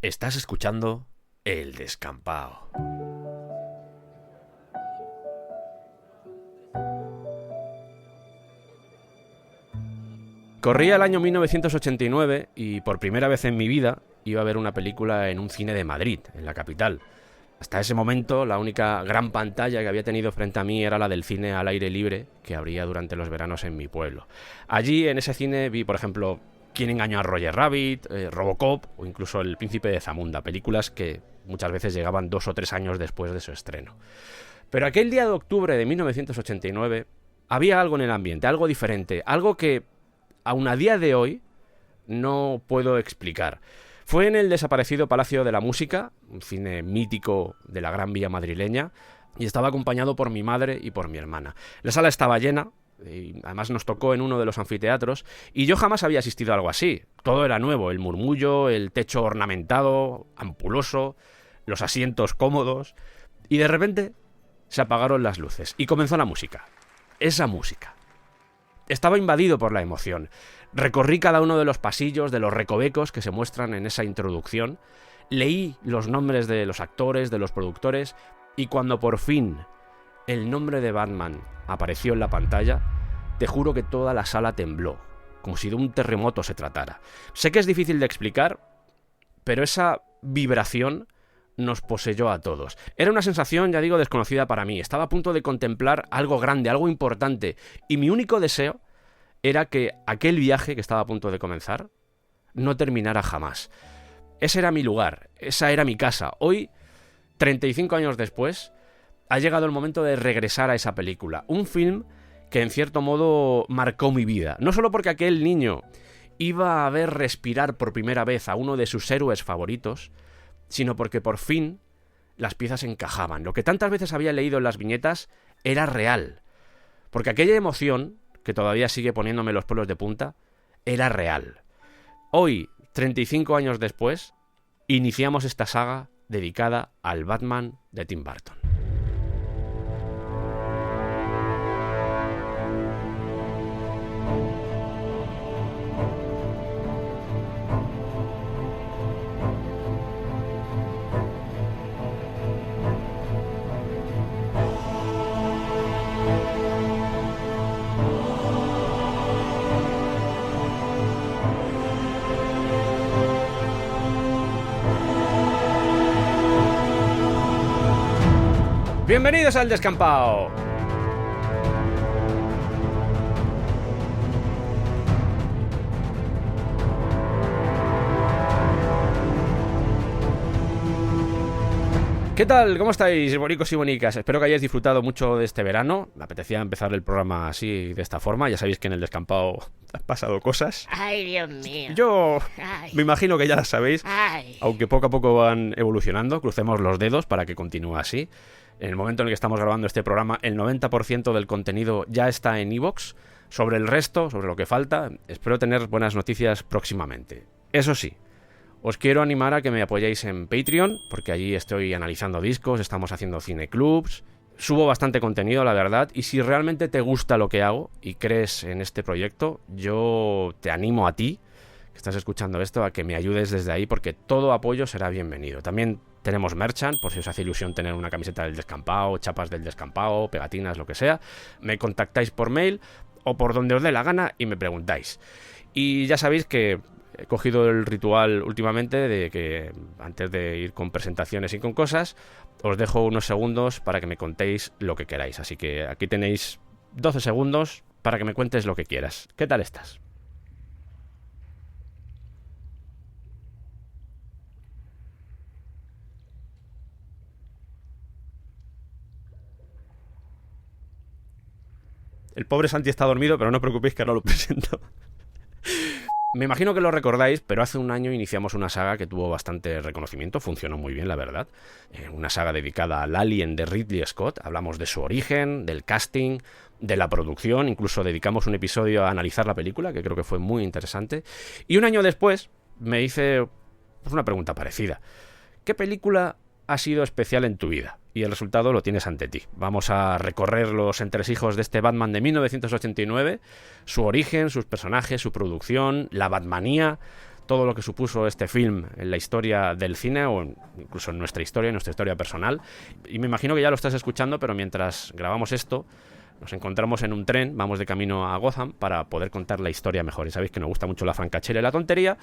Estás escuchando El Descampao. Corría el año 1989 y por primera vez en mi vida iba a ver una película en un cine de Madrid, en la capital. Hasta ese momento la única gran pantalla que había tenido frente a mí era la del cine al aire libre que abría durante los veranos en mi pueblo. Allí en ese cine vi, por ejemplo, ¿Quién engañó a Roger Rabbit?, Robocop o incluso El Príncipe de Zamunda, películas que muchas veces llegaban 2 o 3 años después de su estreno. Pero aquel día de octubre de 1989 había algo en el ambiente, algo diferente, algo que aún a día de hoy no puedo explicar. Fue en el desaparecido Palacio de la Música, un cine mítico de la Gran Vía madrileña, y estaba acompañado por mi madre y por mi hermana. La sala estaba llena, y además nos tocó en uno de los anfiteatros, y yo jamás había asistido a algo así. Todo era nuevo, el murmullo, el techo ornamentado, ampuloso, los asientos cómodos, y de repente se apagaron las luces y comenzó la música. Esa música. Estaba invadido por la emoción. Recorrí cada uno de los pasillos, de los recovecos que se muestran en esa introducción. Leí los nombres de los actores, de los productores, y cuando por fin el nombre de Batman apareció en la pantalla, te juro que toda la sala tembló, como si de un terremoto se tratara. Sé que es difícil de explicar, pero esa vibración nos poseyó a todos. Era una sensación, ya digo, desconocida para mí. Estaba a punto de contemplar algo grande, algo importante, y mi único deseo era que aquel viaje que estaba a punto de comenzar no terminara jamás. Ese era mi lugar, esa era mi casa. Hoy, 35 años después, ha llegado el momento de regresar a esa película. Un film que en cierto modo marcó mi vida. No solo porque aquel niño iba a ver respirar por primera vez a uno de sus héroes favoritos, sino porque por fin las piezas encajaban. Lo que tantas veces había leído en las viñetas era real. Porque aquella emoción, que todavía sigue poniéndome los pelos de punta, era real. Hoy, 35 años después, iniciamos esta saga dedicada al Batman de Tim Burton. ¡Bienvenidos al Descampao! ¿Qué tal? ¿Cómo estáis, bonicos y bonicas? Espero que hayáis disfrutado mucho de este verano. Me apetecía empezar el programa así, de esta forma. Ya sabéis que en el Descampao han pasado cosas. Ay, Dios mío. Yo Ay. me imagino que ya las sabéis, Ay. aunque poco a poco van evolucionando. Crucemos los dedos para que continúe así. En el momento en el que estamos grabando este programa, el 90% del contenido ya está en iVoox. Sobre el resto, sobre lo que falta, espero tener buenas noticias próximamente. Eso sí, os quiero animar a que me apoyéis en Patreon, porque allí estoy analizando discos, estamos haciendo cineclubs, subo bastante contenido, la verdad, y si realmente te gusta lo que hago y crees en este proyecto, yo te animo a ti, que estás escuchando esto, a que me ayudes desde ahí, porque todo apoyo será bienvenido. También tenemos merchant, por si os hace ilusión tener una camiseta del Descampao, chapas del Descampao, pegatinas, lo que sea. Me contactáis por mail o por donde os dé la gana y me preguntáis. Y ya sabéis que he cogido el ritual últimamente de que antes de ir con presentaciones y con cosas, os dejo unos segundos para que me contéis lo que queráis. Así que aquí tenéis 12 segundos para que me cuentes lo que quieras. ¿Qué tal estás? El pobre Santi está dormido, pero no os preocupéis que ahora lo presento. Me imagino que lo recordáis, pero hace un año iniciamos una saga que tuvo bastante reconocimiento, funcionó muy bien, la verdad. Una saga dedicada al Alien de Ridley Scott. Hablamos de su origen, del casting, de la producción, incluso dedicamos un episodio a analizar la película, que creo que fue muy interesante. Y un año después me hice una pregunta parecida. ¿Qué película ha sido especial en tu vida? Y el resultado lo tienes ante ti. Vamos a recorrer los entresijos de este Batman de 1989, su origen, sus personajes, su producción, la Batmanía, todo lo que supuso este film en la historia del cine o incluso en nuestra historia personal. Y me imagino que ya lo estás escuchando, pero mientras grabamos esto, nos encontramos en un tren, vamos de camino a Gotham para poder contar la historia mejor. Y sabéis que nos gusta mucho la francachela y la tontería.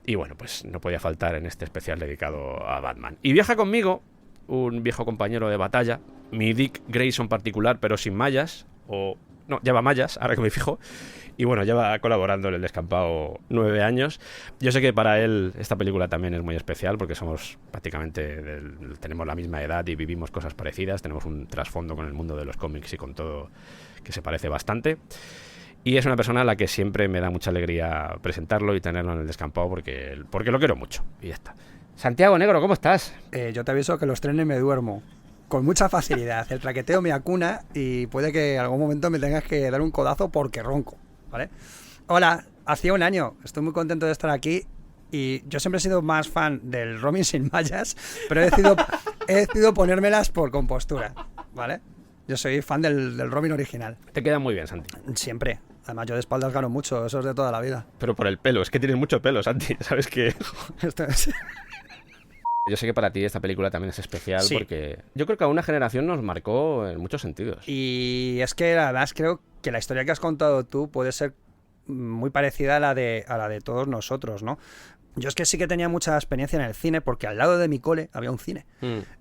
Y bueno, pues no podía faltar en este especial dedicado a Batman. Y viaja conmigo un viejo compañero de batalla, mi Dick Grayson particular, pero sin mallas, o... no, lleva mallas, ahora que me fijo. Y bueno, lleva colaborando en El Descampado 9 años. Yo sé que para él esta película también es muy especial porque somos prácticamente tenemos la misma edad y vivimos cosas parecidas. Tenemos un trasfondo con el mundo de los cómics y con todo que se parece bastante. Y es una persona a la que siempre me da mucha alegría presentarlo y tenerlo en El Descampado porque lo quiero mucho. Y ya está. Santiago Negro, ¿cómo estás? Yo te aviso que los trenes me duermo con mucha facilidad. El traqueteo me acuna y puede que en algún momento me tengas que dar un codazo porque ronco, ¿vale? Hola, hacía un año. Estoy muy contento de estar aquí y yo siempre he sido más fan del Robin sin mallas, pero he decidido ponérmelas por compostura, ¿vale? Yo soy fan del Robin original. Te queda muy bien, Santi. Siempre. Además, yo de espaldas gano mucho, eso es de toda la vida. Pero por el pelo, es que tienes mucho pelo, Santi. ¿Sabes qué? Esto es... Yo sé que para ti esta película también es especial, sí, porque yo creo que a una generación nos marcó en muchos sentidos. Y es que además creo que la historia que has contado tú puede ser muy parecida a la de todos nosotros, ¿no? Yo es que sí que tenía mucha experiencia en el cine porque al lado de mi cole había un cine.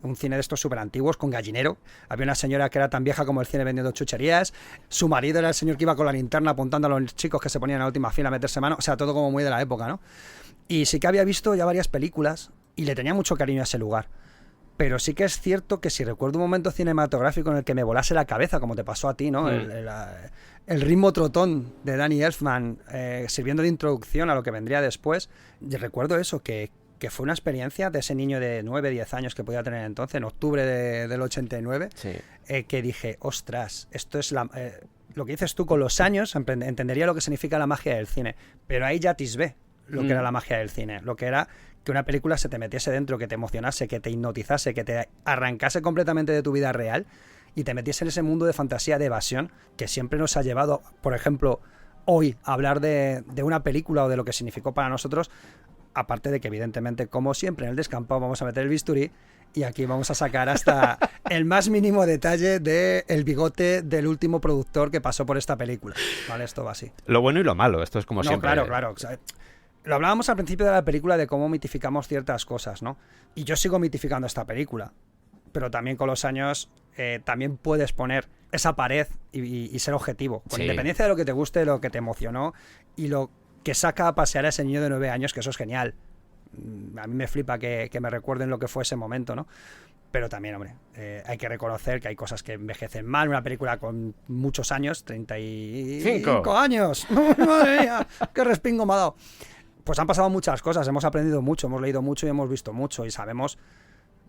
Un cine de estos súper antiguos con gallinero. Había una señora que era tan vieja como el cine vendiendo chucherías. Su marido era el señor que iba con la linterna apuntando a los chicos que se ponían en la última fila a meterse mano. O sea, todo como muy de la época, ¿no? Y sí que había visto ya varias películas y le tenía mucho cariño a ese lugar. Pero sí que es cierto que si recuerdo un momento cinematográfico en el que me volase la cabeza, como te pasó a ti, ¿no? El ritmo trotón de Danny Elfman sirviendo de introducción a lo que vendría después. Y recuerdo eso, que fue una experiencia de ese niño de 9, 10 años que podía tener entonces, en octubre del 89, sí. Que dije, ostras, esto es lo que dices tú, con los años entendería lo que significa la magia del cine, pero ahí ya atisbé lo que era la magia del cine, lo que era que una película se te metiese dentro, que te emocionase, que te hipnotizase, que te arrancase completamente de tu vida real y te metiese en ese mundo de fantasía, de evasión, que siempre nos ha llevado, por ejemplo, hoy a hablar de una película o de lo que significó para nosotros, aparte de que evidentemente, como siempre en El Descampado, vamos a meter el bisturí y aquí vamos a sacar hasta el más mínimo detalle del bigote del último productor que pasó por esta película, ¿vale? Esto va así. Lo bueno y lo malo, esto es como siempre. Claro. O sea, lo hablábamos al principio de la película de cómo mitificamos ciertas cosas, ¿no? Y yo sigo mitificando esta película, pero también con los años también puedes poner esa pared y ser objetivo, con independencia de lo que te guste, lo que te emocionó y lo que saca a pasear a ese niño de 9 años, que eso es genial. A mí me flipa que me recuerden lo que fue ese momento, ¿no? Pero también, hombre, hay que reconocer que hay cosas que envejecen mal. Una película con muchos años, 35 años. ¡Madre mía! ¡Qué respingo me ha dado! Pues han pasado muchas cosas, hemos aprendido mucho, hemos leído mucho y hemos visto mucho y sabemos,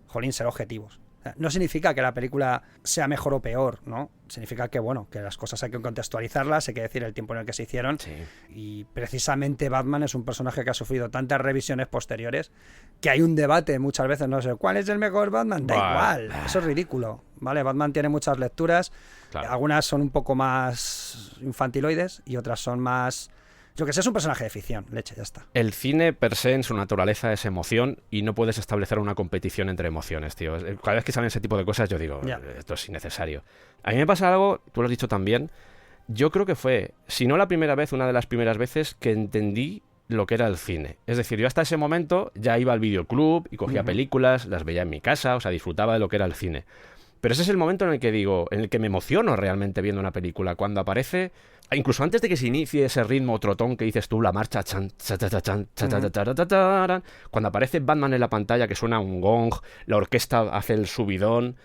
jolín, ser objetivos. No significa que la película sea mejor o peor, ¿no? Significa que, bueno, que las cosas hay que contextualizarlas, hay que decir el tiempo en el que se hicieron. Sí. Y precisamente Batman es un personaje que ha sufrido tantas revisiones posteriores que hay un debate muchas veces, no sé, ¿cuál es el mejor Batman? Da igual, eso es ridículo, ¿vale? Batman tiene muchas lecturas, claro. Algunas son un poco más infantiloides y otras son más... Yo que sé, es un personaje de ficción, leche, ya está. El cine per se en su naturaleza es emoción y no puedes establecer una competición entre emociones, tío. Cada vez que salen ese tipo de cosas yo digo, esto es innecesario. A mí me pasa algo, tú lo has dicho también, yo creo que fue, si no la primera vez, una de las primeras veces que entendí lo que era el cine. Es decir, yo hasta ese momento ya iba al videoclub y cogía películas, las veía en mi casa, o sea, disfrutaba de lo que era el cine. Pero ese es el momento en el que digo, en el que me emociono realmente viendo una película, cuando aparece, incluso antes de que se inicie ese ritmo trotón que dices tú, la marcha, cuando aparece Batman en la pantalla, que suena un gong, la orquesta hace el subidón,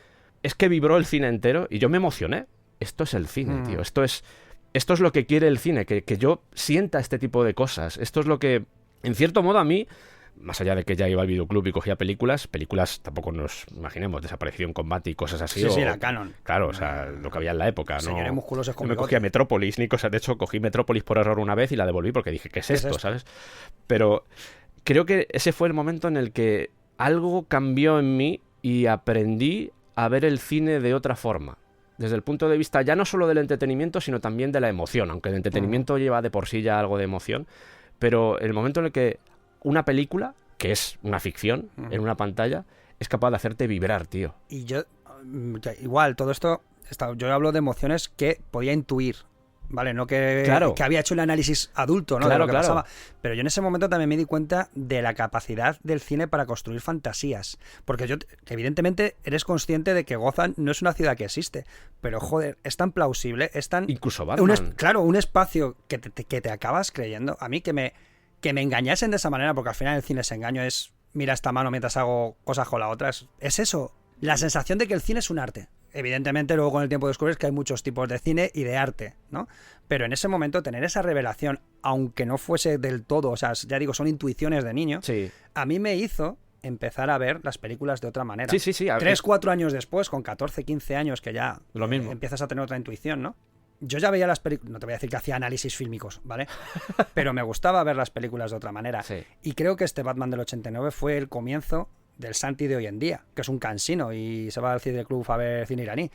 es que vibró el cine entero y yo me emocioné. Esto es el cine, tío, esto es lo que quiere el cine, que yo sienta este tipo de cosas, esto es lo que, en cierto modo a mí, más allá de que ya iba al videoclub y cogía películas tampoco nos imaginemos, Desapareció en Combate y cosas así. Sí, era canon. Claro, o sea, lo que había en la época, ¿no? Musculosos con no me cogía Metrópolis ni cosas. De hecho, cogí Metrópolis por error una vez y la devolví porque dije, ¿qué es esto? ¿Sabes? Pero creo que ese fue el momento en el que algo cambió en mí y aprendí a ver el cine de otra forma. Desde el punto de vista ya no solo del entretenimiento, sino también de la emoción. Aunque el entretenimiento lleva de por sí ya algo de emoción. Pero el momento en el que una película, que es una ficción, en una pantalla, es capaz de hacerte vibrar, tío. Y yo, igual, todo esto, yo hablo de emociones que podía intuir, ¿vale? No que había hecho un análisis adulto, ¿no? Claro, de lo que pasaba. Pero yo en ese momento también me di cuenta de la capacidad del cine para construir fantasías. Porque evidentemente, eres consciente de que Gotham no es una ciudad que existe. Pero, joder, es tan plausible, es tan... Incluso Batman. Claro, un espacio que te acabas creyendo. A mí que me engañasen de esa manera, porque al final el cine ese engaño es... Mira esta mano mientras hago cosas con la otra. Es eso. La sensación de que el cine es un arte. Evidentemente, luego con el tiempo descubres que hay muchos tipos de cine y de arte, ¿no? Pero en ese momento tener esa revelación, aunque no fuese del todo, o sea, ya digo, son intuiciones de niño, sí, a mí me hizo empezar a ver las películas de otra manera. Sí. 3, 4 años después, con 14, 15 años, que ya lo mismo. Empiezas a tener otra intuición, ¿no? Yo ya veía las películas, no te voy a decir que hacía análisis fílmicos, ¿vale? Pero me gustaba ver las películas de otra manera. Sí. Y creo que este Batman del 89 fue el comienzo del Santi de hoy en día, que es un cansino y se va al cine club a ver cine iraní.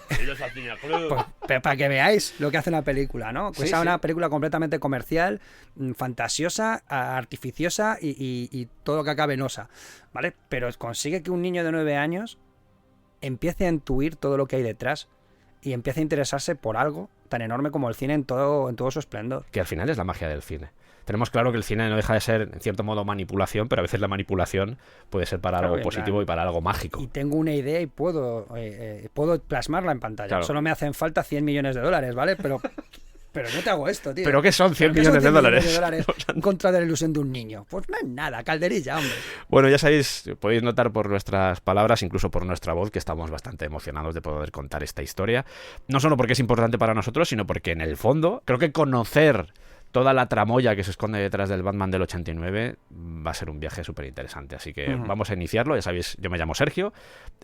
Pues, para que veáis lo que hace una película, ¿no? Que sea una película completamente comercial, fantasiosa, artificiosa y todo lo que acabe venosa, ¿vale? Pero consigue que un niño de 9 años empiece a intuir todo lo que hay detrás y empiece a interesarse por algo tan enorme como el cine en todo su esplendor. Que al final es la magia del cine. Tenemos claro que el cine no deja de ser, en cierto modo, manipulación, pero a veces la manipulación puede ser para algo positivo y para algo mágico. Y tengo una idea y puedo plasmarla en pantalla. Claro. Solo me hacen falta 100 millones de dólares, ¿vale? Pero no te hago esto, tío. ¿Pero qué son 100 millones de dólares? En contra de la ilusión de un niño. Pues no es nada, calderilla, hombre. Bueno, ya sabéis, podéis notar por nuestras palabras, incluso por nuestra voz, que estamos bastante emocionados de poder contar esta historia. No solo porque es importante para nosotros, sino porque en el fondo creo que conocer toda la tramoya que se esconde detrás del Batman del 89 va a ser un viaje súper interesante. Así que vamos a iniciarlo. Ya sabéis, yo me llamo Sergio.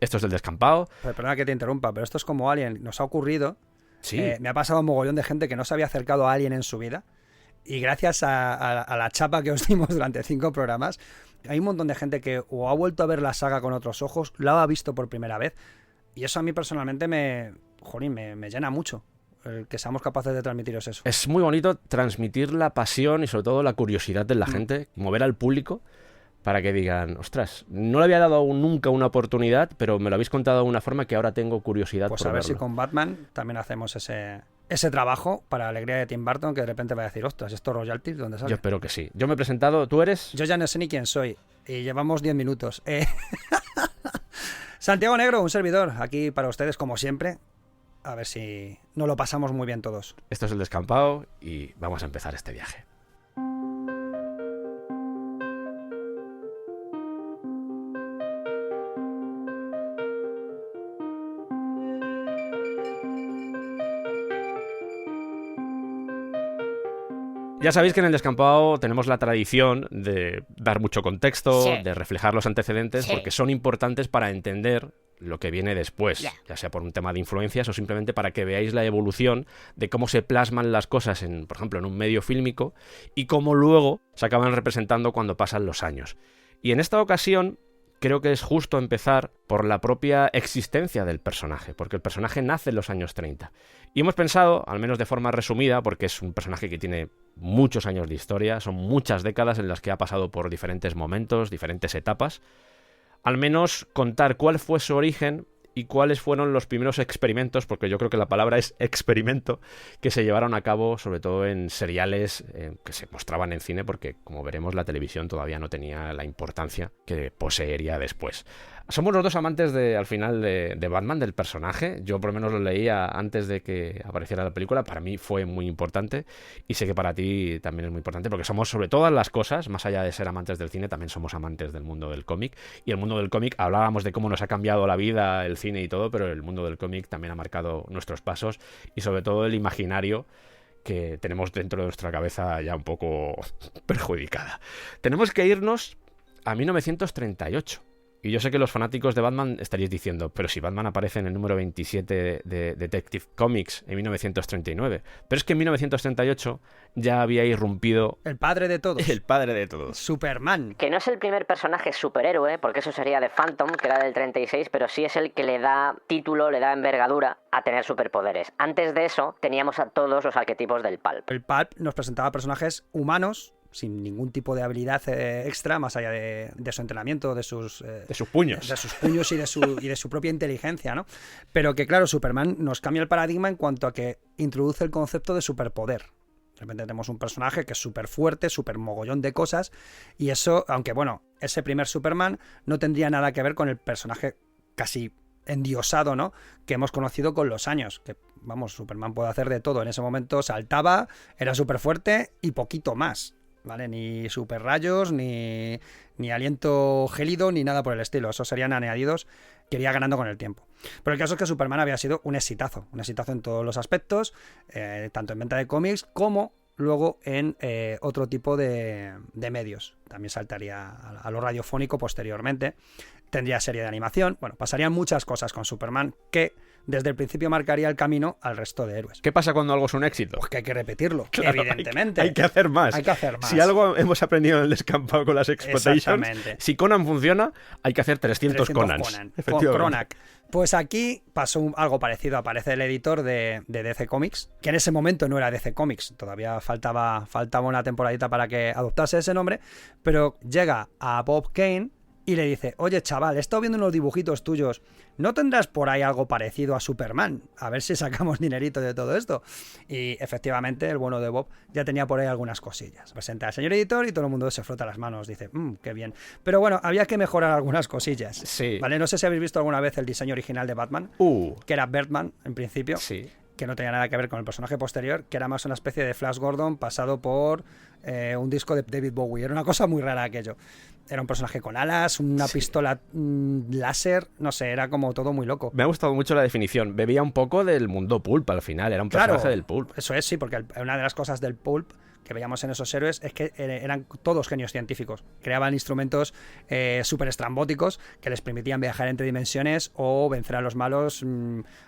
Esto es del Descampado. Perdona que te interrumpa, pero esto es como Alien. Nos ha ocurrido. Sí. Me ha pasado un mogollón de gente que no se había acercado a Alien en su vida. Y gracias a la chapa que os dimos durante 5 programas, hay un montón de gente que o ha vuelto a ver la saga con otros ojos, la ha visto por primera vez. Y eso a mí personalmente me llena mucho. El que seamos capaces de transmitiros eso. Es muy bonito transmitir la pasión y sobre todo la curiosidad de la gente, mover al público para que digan, ostras, no le había dado nunca una oportunidad, pero me lo habéis contado de una forma que ahora tengo curiosidad pues por verlo. Pues a ver si con Batman también hacemos ese trabajo para la alegría de Tim Burton, que de repente va a decir, ostras, ¿esto royalties dónde sale? Yo espero que sí. Yo me he presentado, ¿tú eres? Yo ya no sé ni quién soy y llevamos 10 minutos. Santiago Negro, un servidor, aquí para ustedes como siempre. A ver si nos lo pasamos muy bien todos. Esto es el Descampado y vamos a empezar este viaje. Ya sabéis que en el Descampado tenemos la tradición de dar mucho contexto, de reflejar los antecedentes, porque son importantes para entender lo que viene después, ya sea por un tema de influencias o simplemente para que veáis la evolución de cómo se plasman las cosas, por ejemplo, en un medio fílmico y cómo luego se acaban representando cuando pasan los años. Y en esta ocasión creo que es justo empezar por la propia existencia del personaje, porque el personaje nace en los años 30. Y hemos pensado, al menos de forma resumida, porque es un personaje que tiene muchos años de historia, son muchas décadas en las que ha pasado por diferentes momentos, diferentes etapas, al menos contar cuál fue su origen y cuáles fueron los primeros experimentos, porque yo creo que la palabra es experimento, que se llevaron a cabo sobre todo en seriales que se mostraban en cine, porque como veremos la televisión todavía no tenía la importancia que poseería después. Somos los dos amantes al final de Batman, del personaje. Yo por lo menos lo leía antes de que apareciera la película. Para mí fue muy importante y sé que para ti también es muy importante porque somos sobre todas las cosas, más allá de ser amantes del cine, también somos amantes del mundo del cómic. Y el mundo del cómic, hablábamos de cómo nos ha cambiado la vida, el cine y todo, pero el mundo del cómic también ha marcado nuestros pasos y sobre todo el imaginario que tenemos dentro de nuestra cabeza ya un poco perjudicada. Tenemos que irnos a 1938. Y yo sé que los fanáticos de Batman estaréis diciendo, pero si Batman aparece en el número 27 de Detective Comics en 1939. Pero es que en 1938 ya había irrumpido... El padre de todos. El padre de todos. Superman. Que no es el primer personaje superhéroe, porque eso sería de Phantom, que era del 36, pero sí es el que le da título, le da envergadura a tener superpoderes. Antes de eso, teníamos a todos los arquetipos del Pulp. El Pulp nos presentaba personajes humanos, sin ningún tipo de habilidad extra, más allá de su entrenamiento, de sus puños. De sus puños y de su propia inteligencia, ¿no? Pero que, claro, Superman nos cambia el paradigma en cuanto a que introduce el concepto de superpoder. De repente tenemos un personaje que es súper fuerte, súper mogollón de cosas, y eso, aunque bueno, ese primer Superman no tendría nada que ver con el personaje casi endiosado, ¿no?, que hemos conocido con los años, que vamos, Superman puede hacer de todo, en ese momento saltaba, era súper fuerte y poquito más, ¿vale? Ni super rayos, ni aliento gélido, ni nada por el estilo, esos serían añadidos que iría ganando con el tiempo. Pero el caso es que Superman había sido un exitazo en todos los aspectos, tanto en venta de cómics como luego en otro tipo de medios. También saltaría a lo radiofónico posteriormente. Tendría serie de animación. Bueno, pasarían muchas cosas con Superman que desde el principio marcaría el camino al resto de héroes. ¿Qué pasa cuando algo es un éxito? Pues que hay que repetirlo, claro, evidentemente. Hay que hacer más. Hay que hacer más. Si algo hemos aprendido en el descampado con las Exploitations, si Conan funciona, hay que hacer 300 Conans. Cronac. Pues aquí pasó algo parecido. Aparece el editor de DC Comics, que en ese momento no era DC Comics, todavía faltaba una temporadita para que adoptase ese nombre, pero llega a Bob Kane y le dice: oye, chaval, he estado viendo unos dibujitos tuyos, ¿no tendrás por ahí algo parecido a Superman? A ver si sacamos dinerito de todo esto. Y efectivamente el bueno de Bob ya tenía por ahí algunas cosillas. Presenta al señor editor y todo el mundo se frota las manos, dice: qué bien. Pero bueno, había que mejorar algunas cosillas. Sí. ¿Vale? No sé si habéis visto alguna vez el diseño original de Batman, que era Birdman en principio. Sí. Que no tenía nada que ver con el personaje posterior, que era más una especie de Flash Gordon pasado por un disco de David Bowie. Era una cosa muy rara aquello. Era un personaje con alas, una pistola láser, no sé, era como todo muy loco. Me ha gustado mucho la definición. Bebía un poco del mundo pulp al final, era un personaje del pulp. Eso es, sí, porque una de las cosas del pulp que veíamos en esos héroes es que eran todos genios científicos. Creaban instrumentos súper estrambóticos que les permitían viajar entre dimensiones o vencer a los malos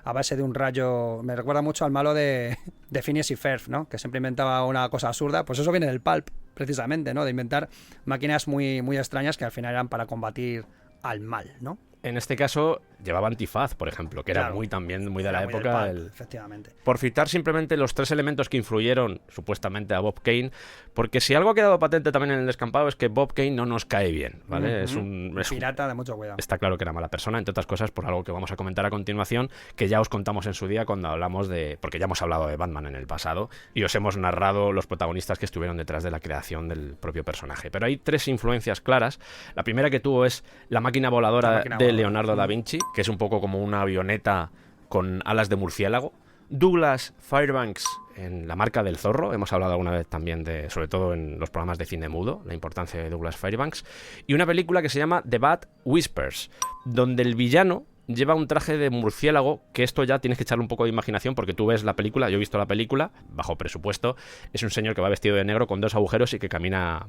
a base de un rayo. Me recuerda mucho al malo de Phineas y Ferb, ¿no? Que siempre inventaba una cosa absurda. Pues eso viene del pulp, precisamente, ¿no? De inventar máquinas muy, muy extrañas que al final eran para combatir al mal, ¿no? En este caso llevaba antifaz, por ejemplo, que era Claro, muy de la época. Efectivamente. Por citar simplemente los 3 elementos que influyeron supuestamente a Bob Kane, porque si algo ha quedado patente también en el descampado es que Bob Kane no nos cae bien, ¿vale? Es un pirata de mucho cuidado. Está claro que era mala persona, entre otras cosas por algo que vamos a comentar a continuación, que ya os contamos en su día cuando hablamos porque ya hemos hablado de Batman en el pasado y os hemos narrado los protagonistas que estuvieron detrás de la creación del propio personaje. Pero hay 3 influencias claras. La primera que tuvo es la máquina voladora de Leonardo da Vinci, que es un poco como una avioneta con alas de murciélago. Douglas Fairbanks en La marca del zorro, hemos hablado alguna vez también sobre todo en los programas de cine mudo, la importancia de Douglas Fairbanks, y una película que se llama The Bat Whispers, donde el villano lleva un traje de murciélago, que esto ya tienes que echarle un poco de imaginación porque tú ves la película, yo he visto la película, bajo presupuesto, es un señor que va vestido de negro con 2 agujeros y que camina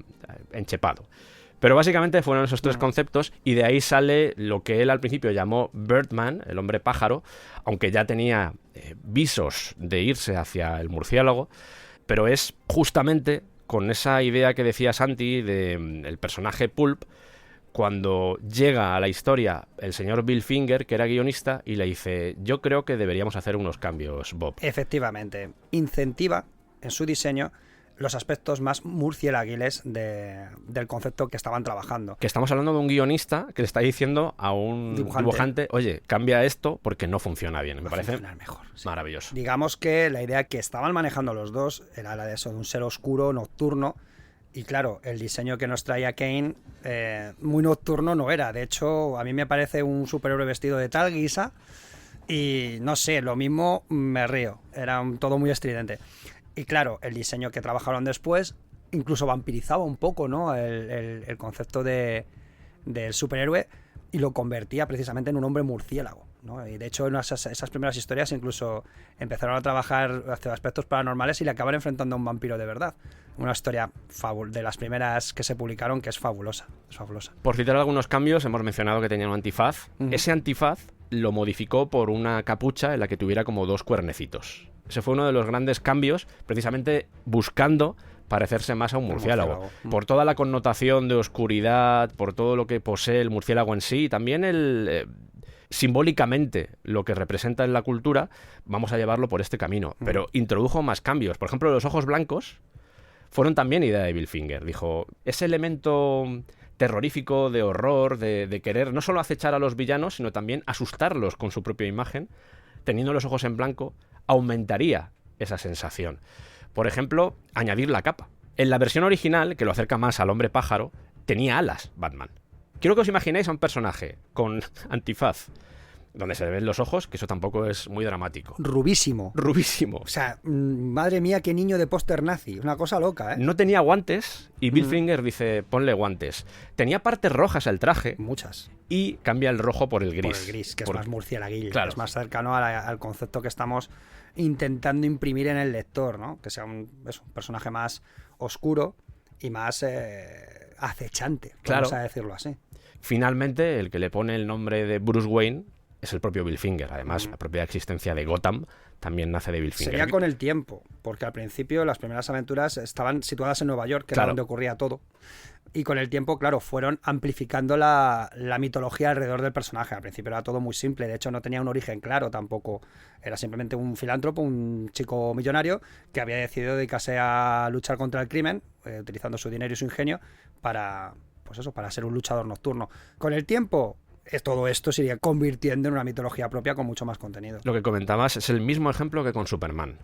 enchepado. Pero básicamente fueron esos 3 conceptos y de ahí sale lo que él al principio llamó Birdman, el hombre pájaro, aunque ya tenía visos de irse hacia el murciélago, pero es justamente con esa idea que decía Santi del personaje Pulp, cuando llega a la historia el señor Bill Finger, que era guionista, y le dice: yo creo que deberíamos hacer unos cambios, Bob. Efectivamente, incentiva en su diseño los aspectos más murciélaguiles del concepto que estaban trabajando. Que estamos hablando de un guionista que le está diciendo a un dibujante: oye, cambia esto porque no funciona bien. Me parece mejor, sí. Maravilloso. Digamos que la idea que estaban manejando los dos era la de eso, de un ser oscuro, nocturno. Y claro, el diseño que nos traía Kane, muy nocturno no era. De hecho, a mí me parece un superhéroe vestido de tal guisa y no sé, lo mismo me río. Era todo muy estridente. Y claro, el diseño que trabajaron después incluso vampirizaba un poco, ¿no?, el concepto del superhéroe y lo convertía precisamente en un hombre murciélago, ¿no? Y de hecho en esas primeras historias incluso empezaron a trabajar hacia aspectos paranormales y le acaban enfrentando a un vampiro de verdad. Una historia de las primeras que se publicaron que es fabulosa. Por citar algunos cambios, hemos mencionado que tenía un antifaz. Ese antifaz lo modificó por una capucha en la que tuviera como 2 cuernecitos. Ese fue uno de los grandes cambios, precisamente buscando parecerse más a un murciélago. Por toda la connotación de oscuridad, por todo lo que posee el murciélago en sí, y también simbólicamente lo que representa en la cultura, vamos a llevarlo por este camino. Pero introdujo más cambios. Por ejemplo, los ojos blancos fueron también idea de Bill Finger. Dijo, ese elemento terrorífico, de horror, de querer no solo acechar a los villanos, sino también asustarlos con su propia imagen, teniendo los ojos en blanco, aumentaría esa sensación. Por ejemplo, añadir la capa. En la versión original, que lo acerca más al hombre pájaro, tenía alas Batman. Quiero que os imaginéis a un personaje con antifaz, donde se le ven los ojos, que eso tampoco es muy dramático. Rubísimo. Rubísimo. O sea, madre mía, qué niño de póster nazi. Una cosa loca, ¿eh? No tenía guantes y Bill Finger dice, ponle guantes. Tenía partes rojas el traje. Muchas. Y cambia el rojo por el gris. Por el gris, que es más murciélaguil. Claro. Es más cercano al concepto que estamos intentando imprimir en el lector, ¿no? Que sea un personaje más oscuro y más acechante, vamos a decirlo así. Finalmente, el que le pone el nombre de Bruce Wayne es el propio Bill Finger. Además, la propia existencia de Gotham también nace de Bill Finger. Sería con el tiempo, porque al principio las primeras aventuras estaban situadas en Nueva York, que era donde ocurría todo. Y con el tiempo, claro, fueron amplificando la mitología alrededor del personaje. Al principio era todo muy simple, de hecho no tenía un origen claro tampoco. Era simplemente un filántropo, un chico millonario que había decidido dedicarse a luchar contra el crimen, utilizando su dinero y su ingenio para ser un luchador nocturno. Con el tiempo, todo esto se iría convirtiendo en una mitología propia con mucho más contenido. Lo que comentabas es el mismo ejemplo que con Superman.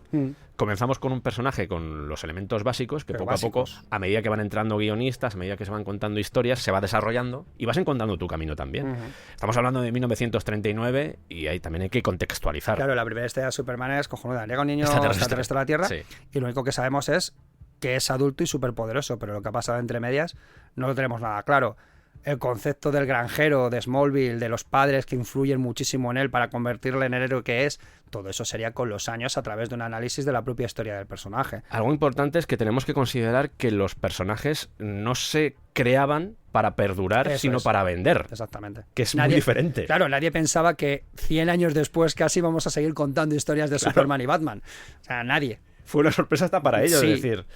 Comenzamos con un personaje con los elementos básicos que poco a poco, a medida que van entrando guionistas, a medida que se van contando historias, se va desarrollando y vas encontrando tu camino también. Estamos hablando de 1939 y ahí también hay que contextualizar. Claro, la primera historia de Superman es cojonuda. Llega un niño extraterrestre a la Tierra y lo único que sabemos es que es adulto y superpoderoso, pero lo que ha pasado entre medias no lo tenemos nada claro. El concepto del granjero, de Smallville, de los padres que influyen muchísimo en él para convertirle en el héroe que es, todo eso sería con los años a través de un análisis de la propia historia del personaje. Algo importante es que tenemos que considerar que los personajes no se creaban para perdurar, sino para vender. Exactamente. Que es muy diferente. Claro, nadie pensaba que 100 años después casi vamos a seguir contando historias de Superman y Batman. O sea, nadie. Fue una sorpresa hasta para ellos, es decir...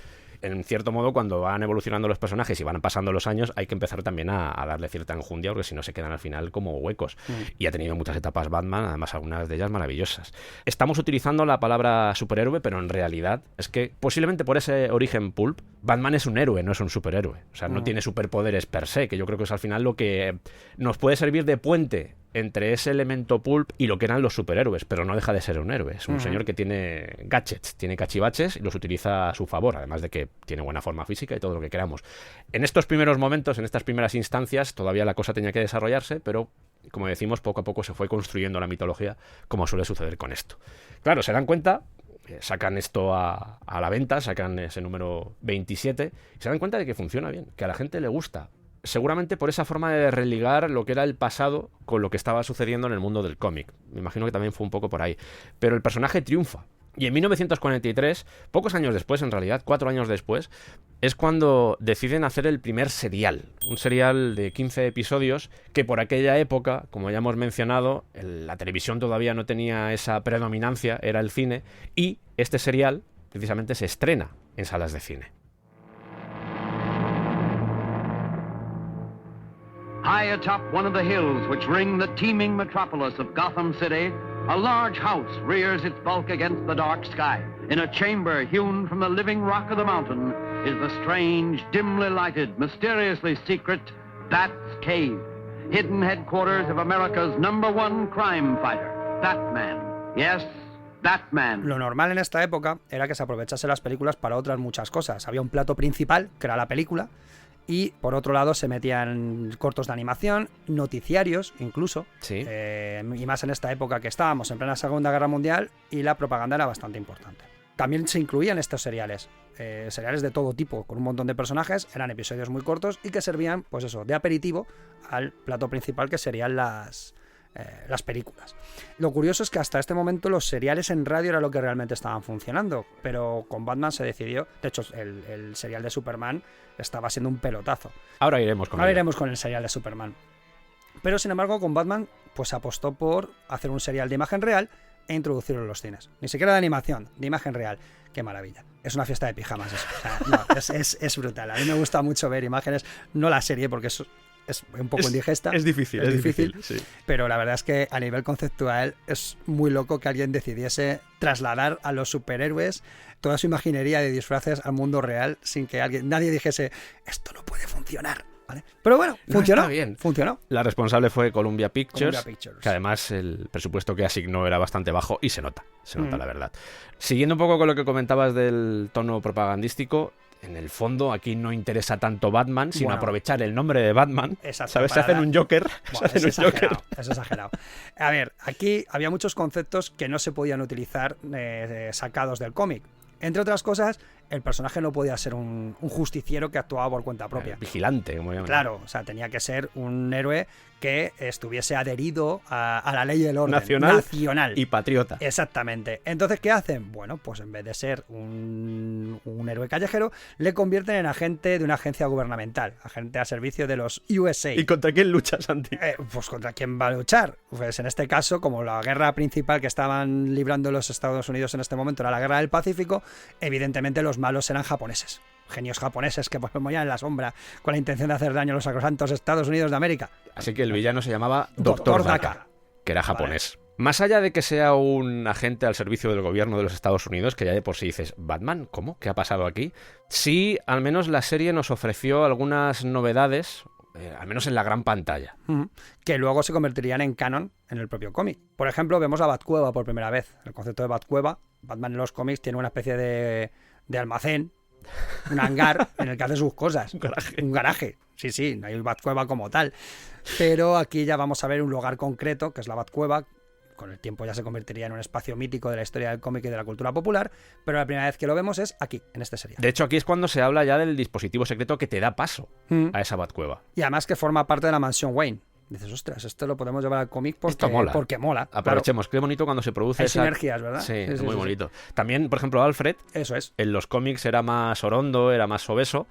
En cierto modo, cuando van evolucionando los personajes y van pasando los años, hay que empezar también a darle cierta enjundia, porque si no se quedan al final como huecos. Y ha tenido muchas etapas Batman, además algunas de ellas maravillosas. Estamos utilizando la palabra superhéroe, pero en realidad es que posiblemente por ese origen pulp, Batman es un héroe, no es un superhéroe. O sea, no tiene superpoderes per se, que yo creo que es al final lo que nos puede servir de puente entre ese elemento pulp y lo que eran los superhéroes, pero no deja de ser un héroe. Es un señor que tiene gadgets, tiene cachivaches y los utiliza a su favor, además de que tiene buena forma física y todo lo que queramos. En estos primeros momentos, en estas primeras instancias, todavía la cosa tenía que desarrollarse, pero, como decimos, poco a poco se fue construyendo la mitología, como suele suceder con esto. Claro, se dan cuenta, sacan esto a la venta, sacan ese número 27, y se dan cuenta de que funciona bien, que a la gente le gusta. Seguramente por esa forma de religar lo que era el pasado con lo que estaba sucediendo en el mundo del cómic. Me imagino que también fue un poco por ahí. Pero el personaje triunfa. Y en 1943, pocos años después, en realidad, 4 años después, es cuando deciden hacer el primer serial. Un serial de 15 episodios que por aquella época, como ya hemos mencionado, la televisión todavía no tenía esa predominancia, era el cine. Y este serial, precisamente, se estrena en salas de cine. High atop one of the hills which ring the teeming metropolis of Gotham City, a large house rears its bulk against the dark sky. In a chamber hewn from the living rock of the mountain is the strange, dimly lighted, mysteriously secret Bat's Cave, hidden headquarters of America's #1 crime fighter, Batman. Yes, Batman. Lo normal en esta época era que se aprovechase las películas para otras muchas cosas. Había un plato principal, que era la película, y por otro lado se metían cortos de animación, noticiarios incluso, y más en esta época que estábamos en plena Segunda Guerra Mundial y la propaganda era bastante importante. También se incluían estos seriales, seriales de todo tipo, con un montón de personajes, eran episodios muy cortos y que servían, pues eso, de aperitivo al plato principal que serían las películas. Lo curioso es que hasta este momento los seriales en radio era lo que realmente estaban funcionando, pero con Batman se decidió, de hecho el serial de Superman estaba siendo un pelotazo. Ahora iremos con el serial de Superman. Pero sin embargo con Batman pues apostó por hacer un serial de imagen real e introducirlo en los cines. Ni siquiera de animación, de imagen real. Qué maravilla. Es una fiesta de pijamas eso. O sea, no, es brutal. A mí me gusta mucho ver imágenes, no la serie porque es un poco indigesta. Es difícil, sí. Pero la verdad es que a nivel conceptual es muy loco que alguien decidiese trasladar a los superhéroes toda su imaginería de disfraces al mundo real sin que nadie dijese, esto no puede funcionar. ¿Vale? Pero bueno, funcionó. Está bien. Funcionó. La responsable fue Columbia Pictures, Pictures. que además el presupuesto que asignó era bastante bajo y se nota la verdad. Siguiendo un poco con lo que comentabas del tono propagandístico, en el fondo aquí no interesa tanto Batman, sino aprovechar el nombre de Batman. Exacto, ¿Sabes? Se hacen un Joker. Es exagerado. A ver, aquí había muchos conceptos que no se podían utilizar sacados del cómic. Entre otras cosas, el personaje no podía ser un justiciero que actuaba por cuenta propia. Vigilante, como llaman. Claro, o sea, tenía que ser un héroe que estuviese adherido a la ley del orden nacional y patriota. Exactamente. Entonces, ¿qué hacen? Bueno, pues en vez de ser un héroe callejero, le convierten en agente de una agencia gubernamental, agente al servicio de los USA. ¿Y contra quién lucha, Santi? Pues contra quién va a luchar. Pues en este caso, como la guerra principal que estaban librando los Estados Unidos en este momento era la guerra del Pacífico, evidentemente los malos eran japoneses. Genios japoneses que pues morían en la sombra con la intención de hacer daño a los sacrosantos Estados Unidos de América. Así que el villano se llamaba Dr. Daka, que era japonés. Vale. Más allá de que sea un agente al servicio del gobierno de los Estados Unidos, que ya de por sí dices, ¿Batman? ¿Cómo? ¿Qué ha pasado aquí? Sí, al menos la serie nos ofreció algunas novedades, al menos en la gran pantalla. Que luego se convertirían en canon en el propio cómic. Por ejemplo, vemos la Batcueva por primera vez. El concepto de Batcueva, Batman en los cómics tiene una especie de almacén, un hangar en el que hace sus cosas. Un garaje. Sí, no hay Batcueva como tal. Pero aquí ya vamos a ver un lugar concreto, que es la Batcueva. Con el tiempo ya se convertiría en un espacio mítico de la historia del cómic y de la cultura popular, pero la primera vez que lo vemos es aquí, en este serial. De hecho, aquí es cuando se habla ya del dispositivo secreto que te da paso a esa Batcueva. Y además que forma parte de la mansión Wayne. Dices, ostras, esto lo podemos llevar al cómic porque mola. Aprovechemos, Qué bonito cuando se produce Hay sinergias, ¿verdad? Sí, muy bonito. También, por ejemplo, Alfred. Eso es. En los cómics era más orondo, era más obeso.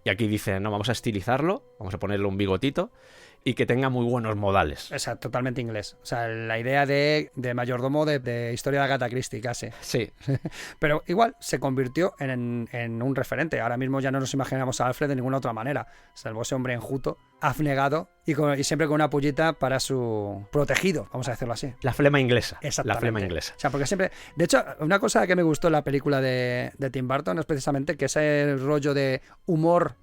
Y aquí dicen, no, vamos a estilizarlo, vamos a ponerle un bigotito y que tenga muy buenos modales. Exacto, totalmente inglés. O sea, la idea de mayordomo de historia de Agatha Christie, casi. Sí. Pero igual se convirtió en un referente. Ahora mismo ya no nos imaginamos a Alfred de ninguna otra manera. Salvo ese hombre enjuto, abnegado y siempre con una pullita para su protegido, vamos a decirlo así. La flema inglesa. Exactamente. La flema inglesa. O sea, porque siempre... De hecho, una cosa que me gustó en la película de Tim Burton es precisamente que ese rollo de humor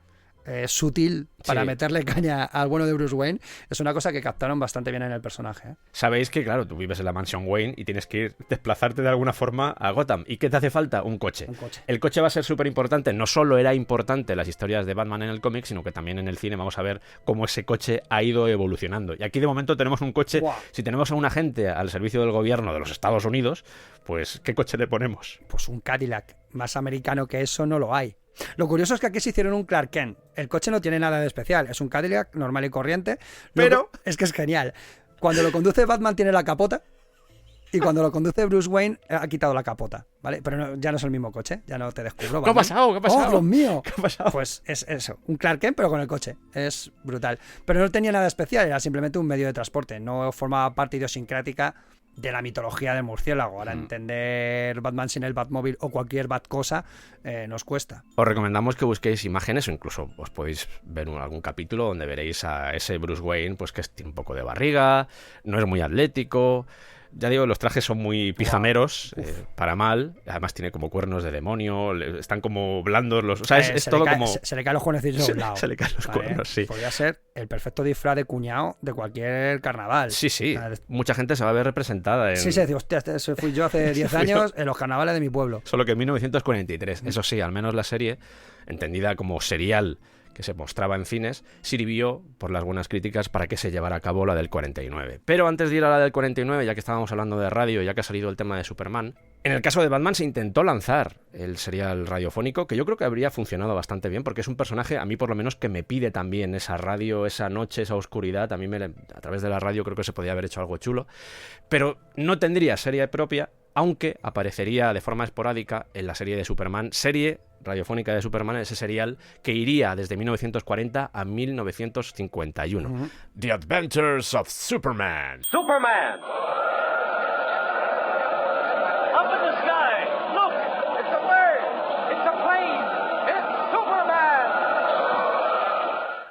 sutil para meterle caña al bueno de Bruce Wayne es una cosa que captaron bastante bien en el personaje. Sabéis que, claro, tú vives en la mansión Wayne y tienes que desplazarte de alguna forma a Gotham. ¿Y qué te hace falta? Un coche. El coche va a ser súper importante. No solo era importante en las historias de Batman en el cómic, sino que también en el cine vamos a ver cómo ese coche ha ido evolucionando. Y aquí de momento tenemos un coche. ¡Wow! Si tenemos a un agente al servicio del gobierno de los Estados Unidos, pues ¿qué coche le ponemos? Pues un Cadillac. Más americano que eso no lo hay. Lo curioso es que aquí se hicieron un Clark Kent. El coche no tiene nada de especial, es un Cadillac normal y corriente, pero es que es genial. Cuando lo conduce Batman tiene la capota y cuando lo conduce Bruce Wayne ha quitado la capota, ¿vale? Pero ya no es el mismo coche, ya no te descubro. ¿Qué ha pasado? ¡Oh, Dios mío! ¿Qué ha pasado? Pues es eso, un Clark Kent pero con el coche, es brutal. Pero no tenía nada especial, era simplemente un medio de transporte, no formaba parte idiosincrática de la mitología del murciélago. Ahora entender Batman sin el Batmóvil o cualquier Batcosa nos cuesta. Os recomendamos que busquéis imágenes o incluso os podéis ver algún capítulo donde veréis a ese Bruce Wayne pues que tiene un poco de barriga, no es muy atlético. Ya digo, los trajes son muy pijameros, para mal. Además tiene como cuernos de demonio, están como blandos los... O sea, es todo como... Se le caen los cuernecillos a un lado. Se le caen los cuernos, sí. Podría ser el perfecto disfraz de cuñado de cualquier carnaval. Sí. Mucha gente se va a ver representada en... Sí, hostia, ese fui yo hace 10 años en los carnavales de mi pueblo. Solo que en 1943. Eso sí, al menos la serie, entendida como serial que se mostraba en cines, sirvió, por las buenas críticas, para que se llevara a cabo la del 49. Pero antes de ir a la del 49, ya que estábamos hablando de radio, ya que ha salido el tema de Superman, en el caso de Batman se intentó lanzar el serial radiofónico, que yo creo que habría funcionado bastante bien, porque es un personaje, a mí por lo menos, que me pide también esa radio, esa noche, esa oscuridad. A mí a través de la radio creo que se podía haber hecho algo chulo, pero no tendría serie propia, aunque aparecería de forma esporádica en la serie de Superman, serie radiofónica de Superman, ese serial que iría desde 1940 a 1951. The Adventures of Superman. Superman! Up in the sky! Look! It's a bird! It's a plane! It's Superman!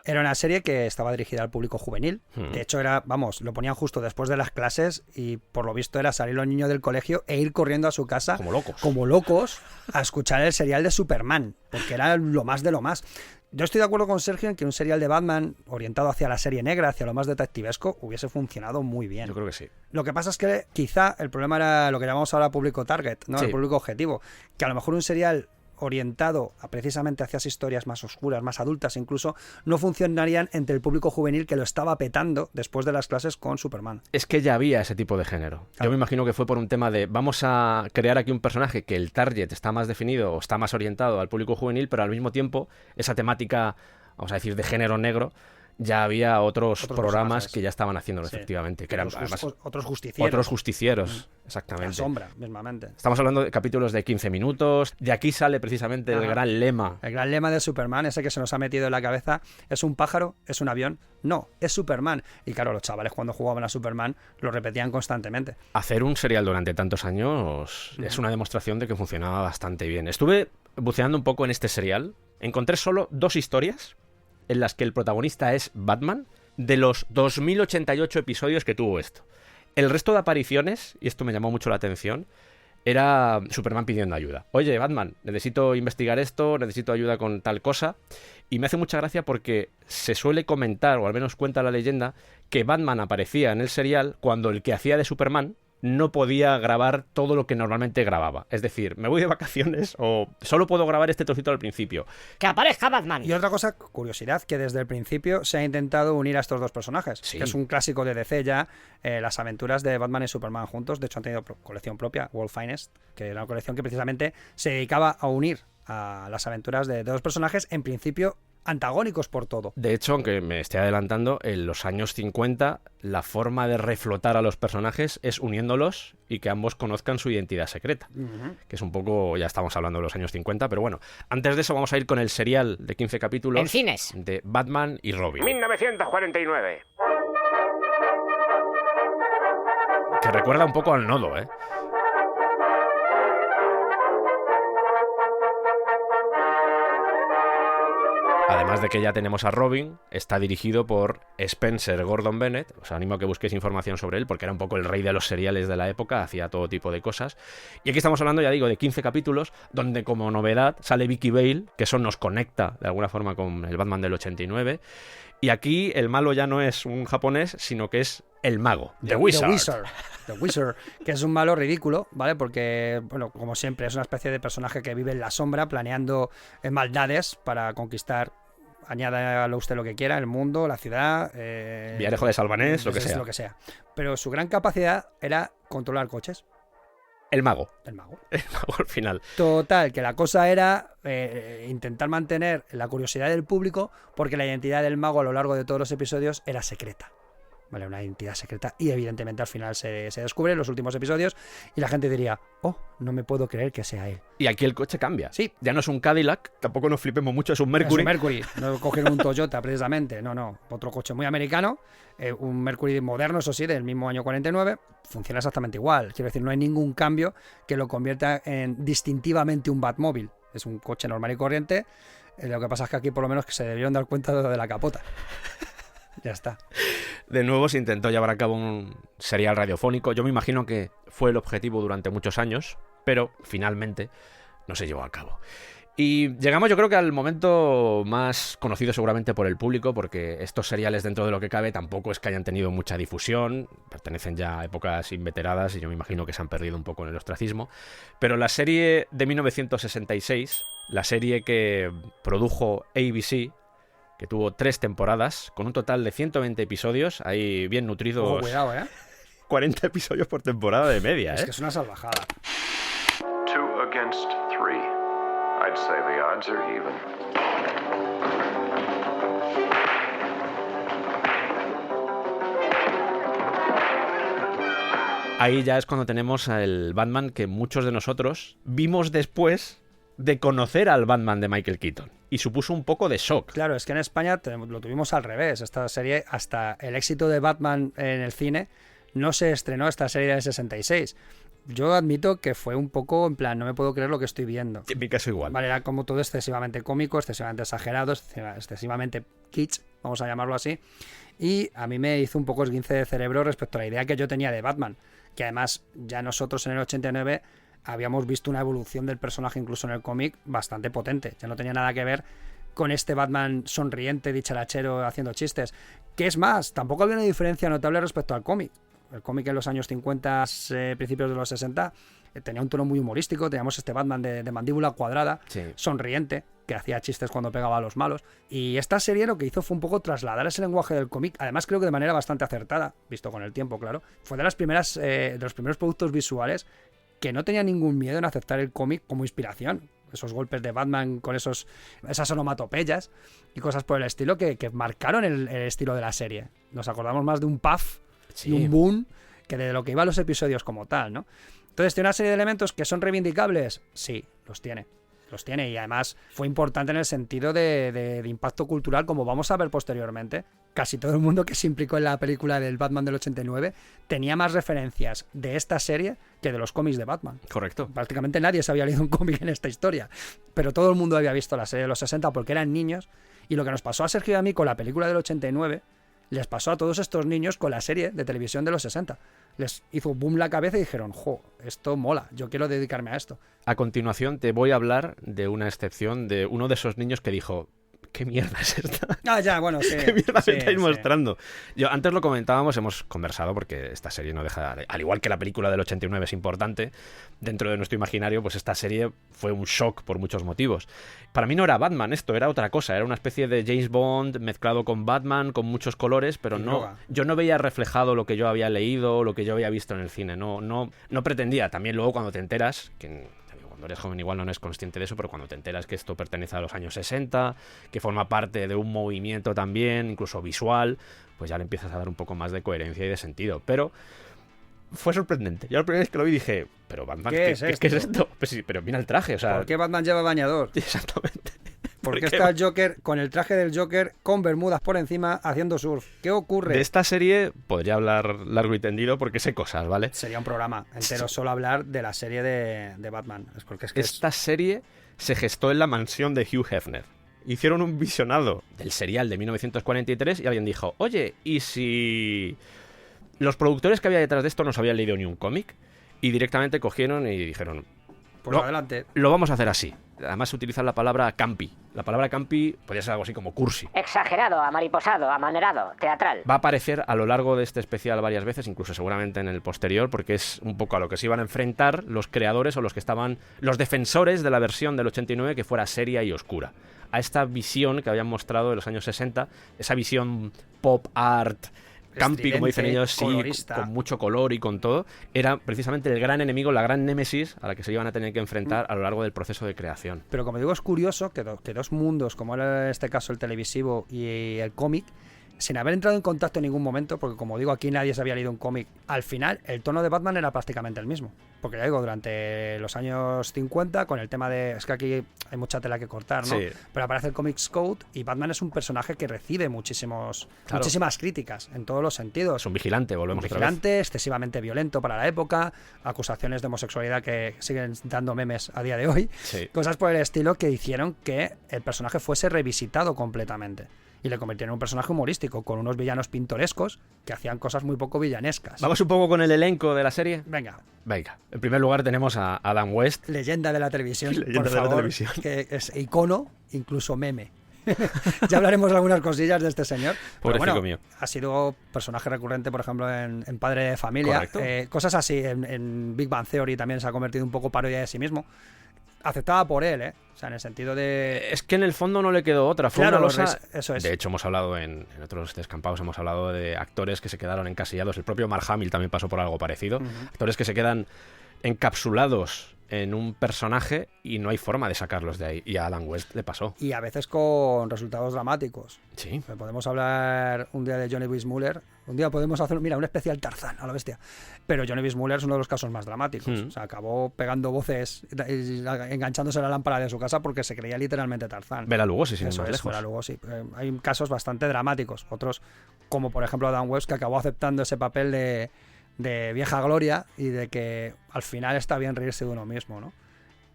Era una serie que estaba dirigida al público juvenil. De hecho, lo ponían justo después de las clases y por lo visto era salir los niños del colegio e ir corriendo a su casa como locos a escuchar el serial de Superman, porque era lo más de lo más. Yo estoy de acuerdo con Sergio en que un serial de Batman orientado hacia la serie negra, hacia lo más detectivesco, hubiese funcionado muy bien. Yo creo que sí. Lo que pasa es que quizá el problema era lo que llamamos ahora público target, ¿no? Sí. El público objetivo. Que a lo mejor un serial orientado precisamente hacia esas historias más oscuras, más adultas incluso, no funcionarían entre el público juvenil que lo estaba petando después de las clases con Superman. Es que ya había ese tipo de género. Yo me imagino que fue por un tema de vamos a crear aquí un personaje que el target está más definido o está más orientado al público juvenil, pero al mismo tiempo esa temática, vamos a decir, de género negro, ya había otros programas personajes que ya estaban haciéndolo, Sí. efectivamente. Que eran, además, Otros justicieros. otros justicieros, La exactamente. sombra, mismamente. Estamos hablando de capítulos de 15 minutos. De aquí sale precisamente el Ajá. gran lema. El gran lema de Superman, ese que se nos ha metido en la cabeza, ¿es un pájaro? ¿Es un avión? No, es Superman. Y claro, los chavales cuando jugaban a Superman lo repetían constantemente. Hacer un serial durante tantos años es una demostración de que funcionaba bastante bien. Estuve buceando un poco en este serial. Encontré solo 2 historias en las que el protagonista es Batman, de los 2088 episodios que tuvo esto. El resto de apariciones, y esto me llamó mucho la atención, era Superman pidiendo ayuda. Oye, Batman, necesito investigar esto, necesito ayuda con tal cosa. Y me hace mucha gracia porque se suele comentar, o al menos cuenta la leyenda, que Batman aparecía en el serial cuando el que hacía de Superman no podía grabar todo lo que normalmente grababa. Es decir, me voy de vacaciones o solo puedo grabar este trocito al principio. ¡Que aparezca Batman! Y otra cosa, curiosidad, que desde el principio se ha intentado unir a estos dos personajes, Sí. que es un clásico de DC ya, las aventuras de Batman y Superman juntos. De hecho han tenido colección propia, World Finest, que era una colección que precisamente se dedicaba a unir a las aventuras de dos personajes, en principio antagónicos por todo. De hecho, aunque me esté adelantando, en los años 50 la forma de reflotar a los personajes es uniéndolos y que ambos conozcan su identidad secreta. Que es un poco, ya estamos hablando de los años 50, pero bueno, antes de eso vamos a ir con el serial de 15 capítulos En cines. de Batman y Robin. 1949. Que recuerda un poco al Nodo, ¿eh? Además de que ya tenemos a Robin, está dirigido por Spencer Gordon Bennett. Os animo a que busquéis información sobre él, porque era un poco el rey de los seriales de la época, hacía todo tipo de cosas. Y aquí estamos hablando, ya digo, de 15 capítulos, donde como novedad sale Vicky Vale, que eso nos conecta de alguna forma con el Batman del 89. Y aquí el malo ya no es un japonés, sino que es el mago, The Wizard. The Wizard, que es un malo ridículo, ¿vale? Porque, bueno, como siempre, es una especie de personaje que vive en la sombra, planeando maldades para conquistar, añádalo usted lo que quiera, el mundo, la ciudad... Villarejo de Salvanés, lo que sea. Lo que sea. Pero su gran capacidad era controlar coches. El mago. El mago. El mago al final. Total, que la cosa era intentar mantener la curiosidad del público, porque la identidad del mago a lo largo de todos los episodios era secreta. Vale, una identidad secreta. Y evidentemente al final se descubre en los últimos episodios y la gente diría, oh, no me puedo creer que sea él. Y aquí el coche cambia. Sí. Ya no es un Cadillac, tampoco nos flipemos mucho, es un Mercury. Es un Mercury, no cogieron un Toyota precisamente, no, otro coche muy americano, un Mercury moderno, eso sí, del mismo año 49, funciona exactamente igual, quiero decir, no hay ningún cambio que lo convierta en distintivamente un Batmóvil, es un coche normal y corriente, lo que pasa es que aquí por lo menos que se debieron dar cuenta de lo de la capota. Ya está. De nuevo se intentó llevar a cabo un serial radiofónico, yo me imagino que fue el objetivo durante muchos años, pero finalmente no se llevó a cabo. Y llegamos yo creo que al momento más conocido seguramente por el público, porque estos seriales dentro de lo que cabe tampoco es que hayan tenido mucha difusión, pertenecen ya a épocas inveteradas y yo me imagino que se han perdido un poco en el ostracismo, pero la serie de 1966, la serie que produjo ABC, que tuvo 3 temporadas, con un total de 120 episodios, ahí bien nutridos, Ojo, cuidado, 40 episodios por temporada de media, es que es una salvajada. 2 against 3. I'd say the odds are even. Ahí ya es cuando tenemos al Batman que muchos de nosotros vimos después de conocer al Batman de Michael Keaton. Y supuso un poco de shock. Claro, es que en España lo tuvimos al revés. Esta serie, hasta el éxito de Batman en el cine, no se estrenó esta serie del 66. Yo admito que fue un poco, en plan, no me puedo creer lo que estoy viendo. En mi caso igual. Vale, era como todo excesivamente cómico, excesivamente exagerado, excesivamente kitsch, vamos a llamarlo así. Y a mí me hizo un poco esguince de cerebro respecto a la idea que yo tenía de Batman. Que además, ya nosotros en el 89 habíamos visto una evolución del personaje, incluso en el cómic, bastante potente. Ya no tenía nada que ver con este Batman sonriente, dicharachero, haciendo chistes. ¿Qué es más? Tampoco había una diferencia notable respecto al cómic. El cómic en los años 50, principios de los 60, tenía un tono muy humorístico. Teníamos este Batman de mandíbula cuadrada, Sí. sonriente, que hacía chistes cuando pegaba a los malos. Y esta serie lo que hizo fue un poco trasladar ese lenguaje del cómic, además creo que de manera bastante acertada, visto con el tiempo, claro. Fue de los primeros productos visuales que no tenía ningún miedo en aceptar el cómic como inspiración. Esos golpes de Batman con esas onomatopeyas y cosas por el estilo que marcaron el estilo de la serie. Nos acordamos más de un puff Sí. y un boom que de lo que iban los episodios como tal, ¿no? Entonces, ¿tiene una serie de elementos que son reivindicables? Sí, los tiene. Los tiene, y además fue importante en el sentido de impacto cultural, como vamos a ver posteriormente. Casi todo el mundo que se implicó en la película del Batman del 89 tenía más referencias de esta serie que de los cómics de Batman. Correcto. Prácticamente nadie se había leído un cómic en esta historia, pero todo el mundo había visto la serie de los 60 porque eran niños, y lo que nos pasó a Sergio y a mí con la película del 89 les pasó a todos estos niños con la serie de televisión de los 60. Les hizo boom la cabeza y dijeron, jo, esto mola, yo quiero dedicarme a esto. A continuación te voy a hablar de una excepción de uno de esos niños que dijo: ¿qué mierda es esta? Ah, ya, bueno, sí. ¿Qué mierda sí, me estáis sí. mostrando? Yo antes lo comentábamos, hemos conversado, porque esta serie no deja, al igual que la película del 89 es importante, dentro de nuestro imaginario, pues esta serie fue un shock por muchos motivos. Para mí no era Batman esto, era otra cosa, era una especie de James Bond mezclado con Batman, con muchos colores, pero Y no, droga. yo no veía reflejado lo que yo había leído, lo que yo había visto en el cine, no pretendía. También luego cuando te enteras, que cuando eres joven igual no eres consciente de eso, pero cuando te enteras que esto pertenece a los años 60, que forma parte de un movimiento también, incluso visual, pues ya le empiezas a dar un poco más de coherencia y de sentido. Pero fue sorprendente. Yo la primera vez que lo vi dije, pero Batman, ¿Qué es ¿qué es esto? Pues sí, pero mira el traje, o sea... ¿Por qué Batman lleva bañador? Exactamente. ¿Por qué qué? está el Joker con el traje del Joker con bermudas por encima haciendo surf? ¿Qué ocurre? De esta serie podría hablar largo y tendido porque sé cosas, ¿vale? Sería un programa entero solo hablar de la serie de Batman. Es porque es que Esta serie se gestó en la mansión de Hugh Hefner. Hicieron un visionado del serial de 1943 y alguien dijo, oye, ¿y si los productores que había detrás de esto no se habían leído ni un cómic? Y directamente cogieron y dijeron, pues no, adelante. lo vamos a hacer así. Además utilizan la palabra campi. La palabra campi podría ser algo así como cursi. Exagerado, amariposado, amanerado, teatral. Va a aparecer a lo largo de este especial varias veces, incluso seguramente en el posterior, porque es un poco a lo que se iban a enfrentar los creadores o los que estaban, los defensores de la versión del 89 que fuera seria y oscura. A esta visión que habían mostrado de los años 60, esa visión pop art, campi, como dicen ellos, sí, colorista. con mucho color y con todo, era precisamente el gran enemigo, la gran némesis a la que se iban a tener que enfrentar a lo largo del proceso de creación. Pero como digo, es curioso que dos mundos, como era en este caso el televisivo y el cómic, sin haber entrado en contacto en ningún momento, porque como digo, aquí nadie se había leído un cómic, al final el tono de Batman era prácticamente el mismo. Porque ya digo, durante los años 50, con el tema de... Es que aquí hay mucha tela que cortar, ¿no? Sí. Pero aparece el Comics Code y Batman es un personaje que recibe muchísimas críticas en todos los sentidos. Es un vigilante, volvemos Un otra vez. vigilante, excesivamente violento para la época, acusaciones de homosexualidad que siguen dando memes a día de hoy, Sí. cosas por el estilo que hicieron que el personaje fuese revisitado completamente y le convirtieron en un personaje humorístico con unos villanos pintorescos que hacían cosas muy poco villanescas. Vamos un poco con el elenco de la serie. Venga, Venga, en primer lugar tenemos a Adam West. leyenda de la televisión, Leyenda por de la favor, televisión. que es icono, incluso meme. Ya hablaremos de algunas cosillas de este señor. Pero Pobrecito bueno, mío. ha sido personaje recurrente, por ejemplo, en Padre de Familia. Correcto. Cosas así. En Big Bang Theory también se ha convertido un poco parodia de sí mismo. Aceptada por él, ¿eh? O sea, en el sentido de... Es que en el fondo no le quedó otra. Fue Claro, una losa. eso es. De hecho, hemos hablado en otros descampados, hemos hablado de actores que se quedaron encasillados. El propio Mark Hamill también pasó por algo parecido. Actores que se quedan encapsulados en un personaje y no hay forma de sacarlos de ahí. Y a Adam West le pasó. Y a veces con resultados dramáticos. Sí. Podemos hablar un día de Johnny Weissmuller. Un día podemos hacer, mira, un especial Tarzán, a la bestia. Pero Johnny Weissmuller es uno de los casos más dramáticos. O sea, acabó pegando voces y enganchándose a la lámpara de su casa porque se creía literalmente Tarzán. Bela Lugosi, sin ir Eso más es, lejos. Bela Lugosi. Hay casos bastante dramáticos. Otros, como por ejemplo Adam West, que acabó aceptando ese papel de vieja gloria y de que al final está bien reírse de uno mismo, ¿no?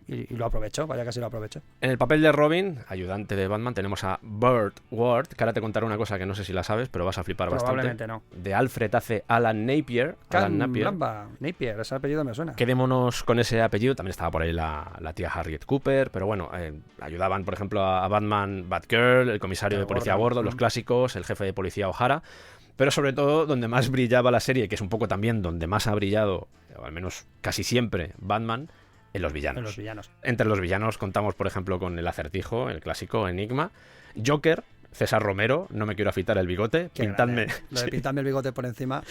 Y lo aprovechó, vaya que sí lo aprovechó. En el papel de Robin, ayudante de Batman, tenemos a Burt Ward, que ahora te contaré una cosa que no sé si la sabes, pero vas a flipar Probablemente bastante. no. De Alfred hace Alan Napier. Alan Napier. Caramba, Napier, ese apellido me suena. Quedémonos con ese apellido. También estaba por ahí la tía Harriet Cooper, pero bueno, ayudaban, por ejemplo, a Batman, Batgirl, el comisario de policía a bordo, los clásicos, el jefe de policía O'Hara. Pero sobre todo, donde más brillaba la serie, que es un poco también donde más ha brillado, o al menos casi siempre, Batman, en los villanos. En los villanos. Entre los villanos contamos, por ejemplo, con el Acertijo, el clásico Enigma, Joker, César Romero, no me quiero afeitar el bigote, Qué pintadme... grande. Lo de pintarme el bigote por encima.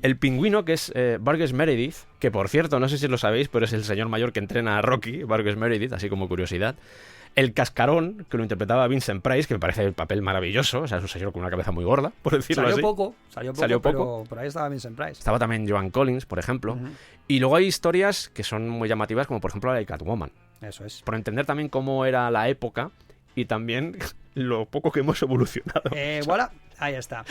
El pingüino, que es Burgess Meredith, que por cierto, no sé si lo sabéis, pero es el señor mayor que entrena a Rocky, Burgess Meredith, así como curiosidad. El cascarón, que lo interpretaba Vincent Price, que me parece el papel maravilloso, o sea, es un señor con una cabeza muy gorda, por decirlo así. Salió poco, pero por ahí estaba Vincent Price. Estaba también Joan Collins, por ejemplo. Y luego hay historias que son muy llamativas, como por ejemplo la de Catwoman. Eso es. Por entender también cómo era la época y también lo poco que hemos evolucionado. Voilà, ahí está.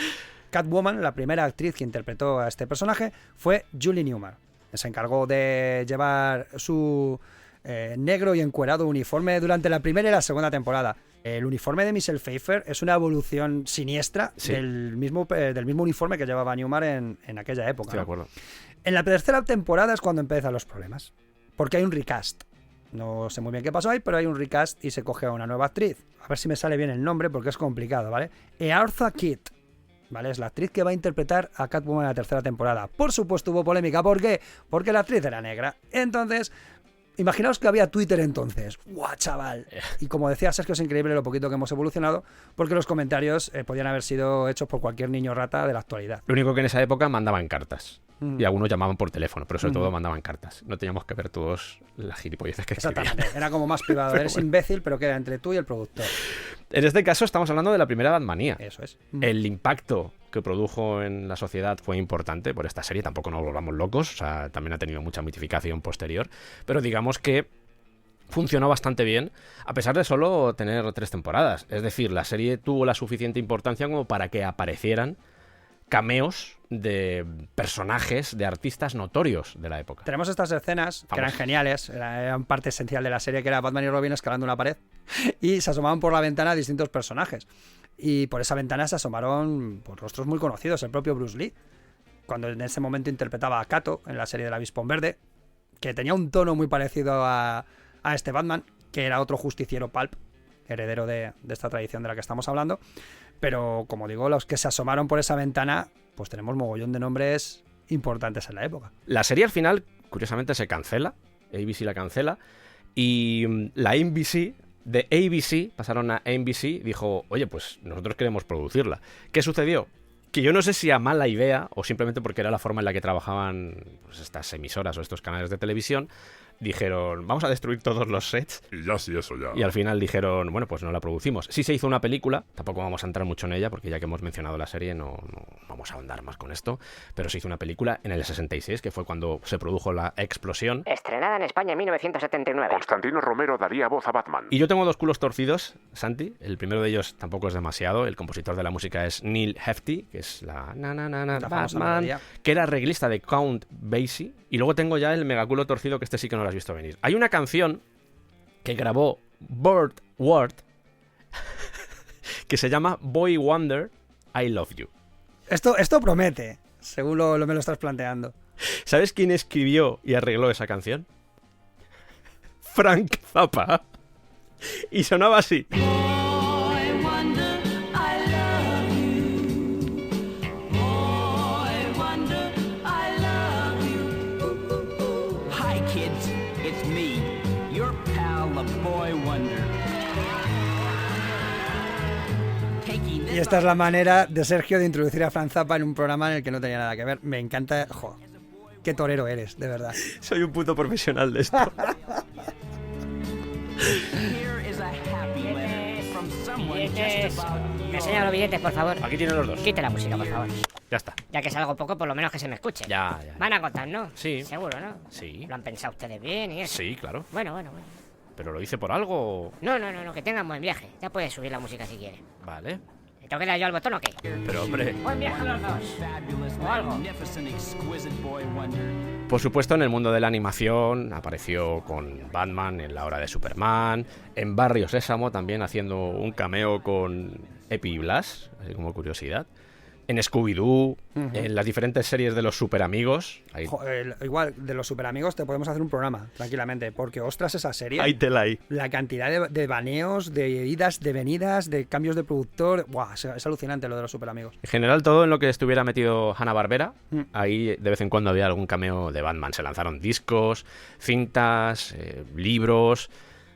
Catwoman, la primera actriz que interpretó a este personaje, fue Julie Newmar. Se encargó de llevar su negro y encuerado uniforme durante la primera y la segunda temporada. El uniforme de Michelle Pfeiffer es una evolución siniestra del mismo uniforme que llevaba Newmar en aquella época. Estoy de acuerdo. En la tercera temporada es cuando empiezan los problemas, porque hay un recast. No sé muy bien qué pasó ahí, pero hay un recast y se coge a una nueva actriz. A ver si me sale bien el nombre porque es complicado, ¿vale? Eartha Kitt, ¿vale? Es la actriz que va a interpretar a Catwoman en la tercera temporada. Por supuesto hubo polémica. ¿Por qué? Porque la actriz era negra. Entonces, imaginaos que había Twitter entonces. ¡Guau, chaval! Y como decía Sergio, es increíble lo poquito que hemos evolucionado, porque los comentarios podían haber sido hechos por cualquier niño rata de la actualidad. Lo único que en esa época mandaban cartas. Y algunos llamaban por teléfono, pero sobre todo mandaban cartas. No teníamos que ver todos las gilipolleces que escribían. Exactamente, era como más privado. Pero eres bueno, imbécil, pero queda entre tú y el productor. En este caso estamos hablando de la primera Batmanía. Eso es. El impacto que produjo en la sociedad fue importante por esta serie, tampoco nos volvamos locos, o sea, también ha tenido mucha mitificación posterior, pero digamos que funcionó bastante bien, a pesar de solo tener 3 temporadas. Es decir, la serie tuvo la suficiente importancia como para que aparecieran cameos de personajes, de artistas notorios de la época. Tenemos estas escenas que eran geniales, eran parte esencial de la serie, que era Batman y Robin escalando una pared y se asomaban por la ventana a distintos personajes. Y por esa ventana se asomaron pues, rostros muy conocidos, el propio Bruce Lee, cuando en ese momento interpretaba a Kato en la serie del Avispón Verde, que tenía un tono muy parecido a este Batman, que era otro justiciero pulp, heredero de esta tradición de la que estamos hablando. Pero, como digo, los que se asomaron por esa ventana, pues tenemos mogollón de nombres importantes en la época. La serie al final, curiosamente, se cancela. ABC la cancela. Y la NBC, de ABC, pasaron a NBC, dijo, oye, pues nosotros queremos producirla. ¿Qué sucedió? Que yo no sé si a mala idea, o simplemente porque era la forma en la que trabajaban pues, estas emisoras o estos canales de televisión, dijeron, vamos a destruir todos los sets. Y ya sí, eso ya. Y al final dijeron, bueno, pues no la producimos. Sí se hizo una película, tampoco vamos a entrar mucho en ella, porque ya que hemos mencionado la serie no vamos a ahondar más con esto, pero se hizo una película en el 66, que fue cuando se produjo la explosión. Estrenada en España en 1979. Constantino Romero daría voz a Batman. Y yo tengo 2 culos torcidos, Santi. El primero de ellos tampoco es demasiado. El compositor de la música es Neil Hefti, que es la Batman, que era arreglista de Count Basie. Y luego tengo ya el megaculo torcido, que este sí que no lo has visto venir. Hay una canción que grabó Burt Ward que se llama Boy Wonder, I Love You. Esto promete, según me lo estás planteando. ¿Sabes quién escribió y arregló esa canción? Frank Zappa. Y sonaba así. Y esta es la manera de Sergio de introducir a Frank Zappa en un programa en el que no tenía nada que ver. Me encanta. Jo, qué torero eres, de verdad. Soy un puto profesional de esto. Me enseña los billetes, por favor. Aquí tienen los 2. Quite la música, por favor. Ya está. Ya que salgo poco, por lo menos que se me escuche. Ya. Van a contar, ¿no? Sí. Seguro, ¿no? Sí. Lo han pensado ustedes bien y eso. Sí, claro. Bueno. ¿Pero lo hice por algo? No, que tengan buen viaje. Ya puedes subir la música si quieres. Vale. ¿Tengo que dar yo al botón o qué? Pero hombre... O envían los dos. O algo. Por supuesto, en el mundo de la animación apareció con Batman en La Hora de Superman, en Barrio Sésamo también haciendo un cameo con Epi Blas, así como curiosidad. En Scooby-Doo, en las diferentes series de los Superamigos. Ahí... Igual, de los Superamigos te podemos hacer un programa, tranquilamente, porque ostras, esa serie... Ahí te la hay. La cantidad de baneos, de idas, de venidas, de cambios de productor... Buah, es alucinante lo de los Superamigos. En general, todo en lo que estuviera metido Hanna-Barbera, ahí de vez en cuando había algún cameo de Batman. Se lanzaron discos, cintas, libros...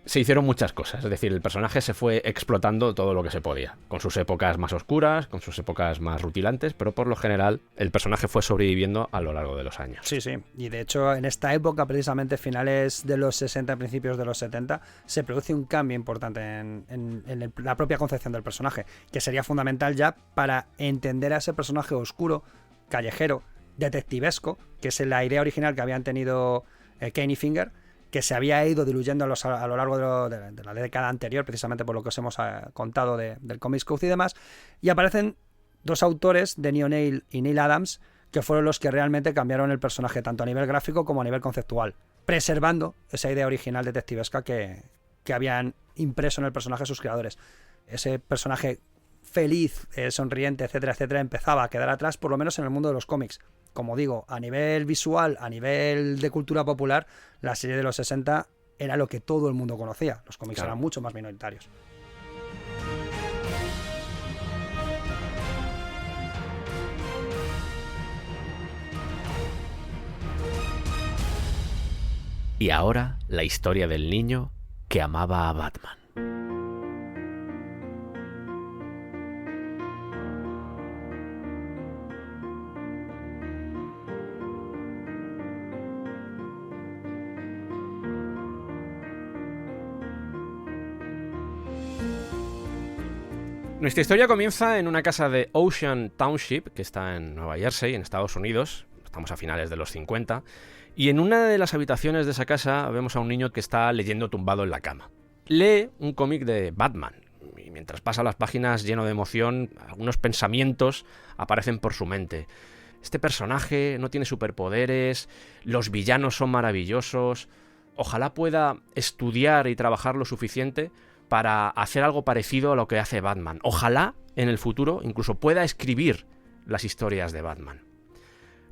Se hicieron muchas cosas, es decir, el personaje se fue explotando todo lo que se podía, con sus épocas más oscuras, con sus épocas más rutilantes, pero por lo general el personaje fue sobreviviendo a lo largo de los años. Sí, sí, y de hecho en esta época, precisamente finales de los 60, principios de los 70, se produce un cambio importante en la propia concepción del personaje, que sería fundamental ya para entender a ese personaje oscuro, callejero, detectivesco, que es la idea original que habían tenido Kane y Finger, que se había ido diluyendo a lo largo de la década anterior, precisamente por lo que os hemos contado del Comics Code y demás, y aparecen dos autores, Denny O'Neil y Neil Adams, que fueron los que realmente cambiaron el personaje, tanto a nivel gráfico como a nivel conceptual, preservando esa idea original detectivesca que habían impreso en el personaje sus creadores. Ese personaje feliz, sonriente, etcétera, etcétera, empezaba a quedar atrás, por lo menos en el mundo de los cómics. Como digo, a nivel visual, a nivel de cultura popular, la serie de los 60 era lo que todo el mundo conocía. Los cómics eran mucho más minoritarios. Y ahora, la historia del niño que amaba a Batman. Nuestra historia comienza en una casa de Ocean Township, que está en Nueva Jersey, en Estados Unidos. Estamos a finales de los 50. Y en una de las habitaciones de esa casa vemos a un niño que está leyendo tumbado en la cama. Lee un cómic de Batman. Y mientras pasa las páginas lleno de emoción, algunos pensamientos aparecen por su mente. Este personaje no tiene superpoderes, los villanos son maravillosos. Ojalá pueda estudiar y trabajar lo suficiente para hacer algo parecido a lo que hace Batman. Ojalá en el futuro incluso pueda escribir las historias de Batman.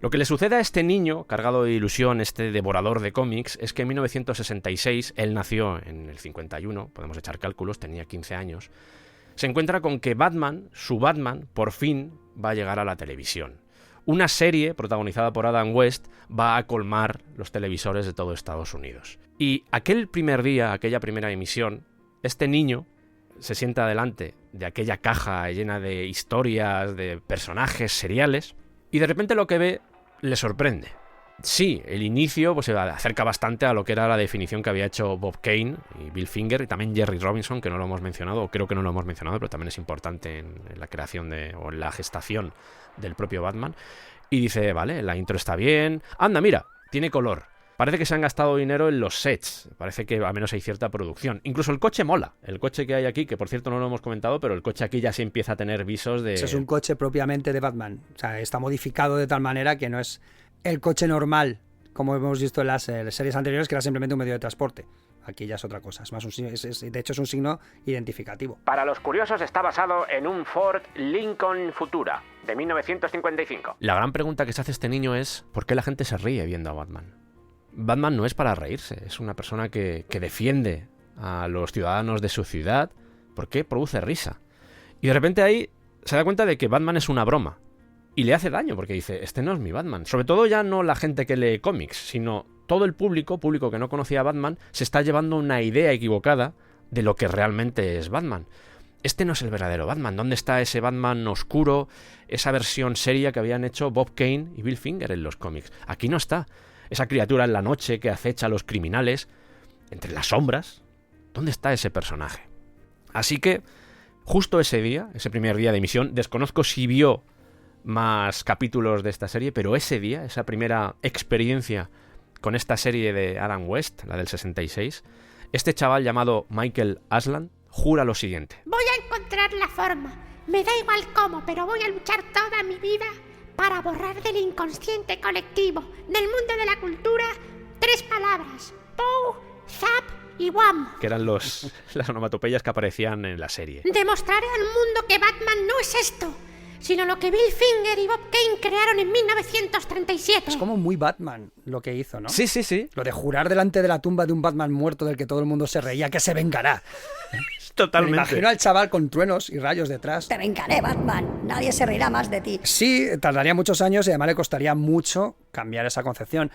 Lo que le sucede a este niño, cargado de ilusión, este devorador de cómics, es que en 1966, él nació en el 51, podemos echar cálculos, tenía 15 años, se encuentra con que Batman, su Batman, por fin va a llegar a la televisión. Una serie protagonizada por Adam West va a colmar los televisores de todo Estados Unidos. Y aquel primer día, aquella primera emisión, este niño se sienta delante de aquella caja llena de historias, de personajes seriales, y de repente lo que ve le sorprende. Sí, el inicio pues se acerca bastante a lo que era la definición que había hecho Bob Kane y Bill Finger, y también Jerry Robinson, que no lo hemos mencionado, o creo que no lo hemos mencionado, pero también es importante en la creación o en la gestación del propio Batman. Y dice, vale, la intro está bien, anda, mira, tiene color. Parece que se han gastado dinero en los sets, parece que al menos hay cierta producción. Incluso el coche mola, el coche que hay aquí, que por cierto no lo hemos comentado, pero el coche aquí ya se empieza a tener visos de... Ese es un coche propiamente de Batman, o sea, está modificado de tal manera que no es el coche normal, como hemos visto en las series anteriores, que era simplemente un medio de transporte. Aquí ya es otra cosa, es más de hecho es un signo identificativo. Para los curiosos está basado en un Ford Lincoln Futura de 1955. La gran pregunta que se hace este niño es, ¿por qué la gente se ríe viendo a Batman? Batman no es para reírse, es una persona que defiende a los ciudadanos de su ciudad porque produce risa. Y de repente ahí se da cuenta de que Batman es una broma. Y le hace daño porque dice, este no es mi Batman. Sobre todo ya no la gente que lee cómics, sino todo el público que no conocía a Batman, se está llevando una idea equivocada de lo que realmente es Batman. Este no es el verdadero Batman. ¿Dónde está ese Batman oscuro, esa versión seria que habían hecho Bob Kane y Bill Finger en los cómics? Aquí no está. Esa criatura en la noche que acecha a los criminales, entre las sombras. ¿Dónde está ese personaje? Así que, justo ese día, ese primer día de emisión, desconozco si vio más capítulos de esta serie, pero ese día, esa primera experiencia con esta serie de Adam West, la del 66, este chaval llamado Michael Aslan jura lo siguiente. Voy a encontrar la forma Me da igual cómo, pero voy a luchar toda mi vida para borrar del inconsciente colectivo, del mundo de la cultura, 3 palabras: Pow, Zap y Wham. Que eran las onomatopeyas que aparecían en la serie. Demostraré al mundo que Batman no es esto, sino lo que Bill Finger y Bob Kane crearon en 1937. Es como muy Batman lo que hizo, ¿no? Sí, sí, sí. Lo de jurar delante de la tumba de un Batman muerto del que todo el mundo se reía que se vengará. Totalmente. Me imagino al chaval con truenos y rayos detrás. Te vengaré, Batman. Nadie se reirá más de ti. Sí, tardaría muchos años y además le costaría mucho cambiar esa concepción.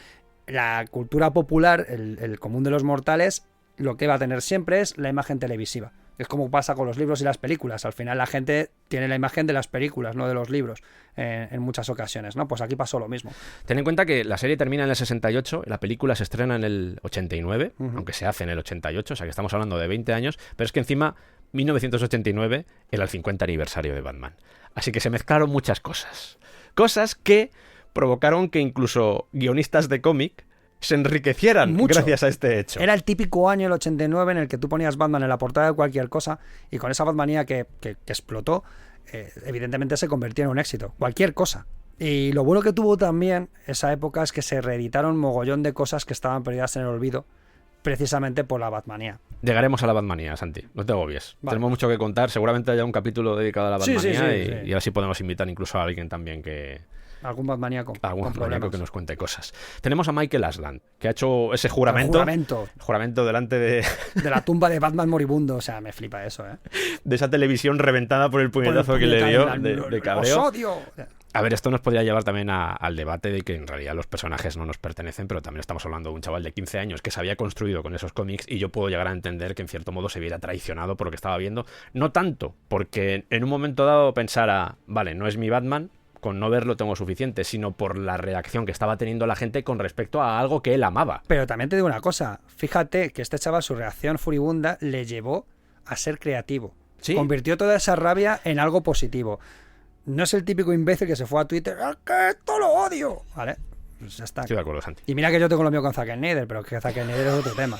La cultura popular, el común de los mortales, lo que va a tener siempre es la imagen televisiva. Es como pasa con los libros y las películas. Al final la gente tiene la imagen de las películas, no de los libros, en muchas ocasiones, ¿no? Pues aquí pasó lo mismo. Ten en cuenta que la serie termina en el 68, la película se estrena en el 89, aunque se hace en el 88, o sea que estamos hablando de 20 años, pero es que encima 1989 era el 50 aniversario de Batman. Así que se mezclaron muchas cosas. Cosas que provocaron que incluso guionistas de cómic se enriquecieran gracias a este hecho. Era el típico año, el 89, en el que tú ponías Batman en la portada de cualquier cosa y con esa Batmanía que explotó, evidentemente se convirtió en un éxito. Cualquier cosa. Y lo bueno que tuvo también esa época es que se reeditaron mogollón de cosas que estaban perdidas en el olvido precisamente por la Batmanía. Llegaremos a la Batmanía, Santi, no te agobies. Vale. Tenemos mucho que contar, seguramente haya un capítulo dedicado a la Batmanía sí. Y así podemos invitar incluso a alguien también que... Algún Batmaníaco. Algún con Batmaníaco problemas. que nos cuente cosas. Tenemos a Michael Aslan, que ha hecho ese juramento delante de la tumba de Batman moribundo. O sea, me flipa eso, ¿eh? De esa televisión reventada por el puñetazo que le dio de cabreo. ¡Los odio! A ver, esto nos podría llevar también al debate de que en realidad los personajes no nos pertenecen, pero también estamos hablando de un chaval de 15 años que se había construido con esos cómics y yo puedo llegar a entender que en cierto modo se viera traicionado por lo que estaba viendo. No tanto, porque en un momento dado pensara, vale, no es mi Batman, con no verlo tengo suficiente, sino por la reacción que estaba teniendo la gente con respecto a algo que él amaba. Pero también te digo una cosa, fíjate que este chaval, su reacción furibunda le llevó a ser creativo. ¿Sí? Convirtió toda esa rabia en algo positivo. No es el típico imbécil que se fue a Twitter, ¡ah, que esto lo odio! ¿Vale? Pues ya está. Estoy de acuerdo, Santi. Y mira que yo tengo lo mío con Zack Snyder, pero que Zack Snyder es otro tema.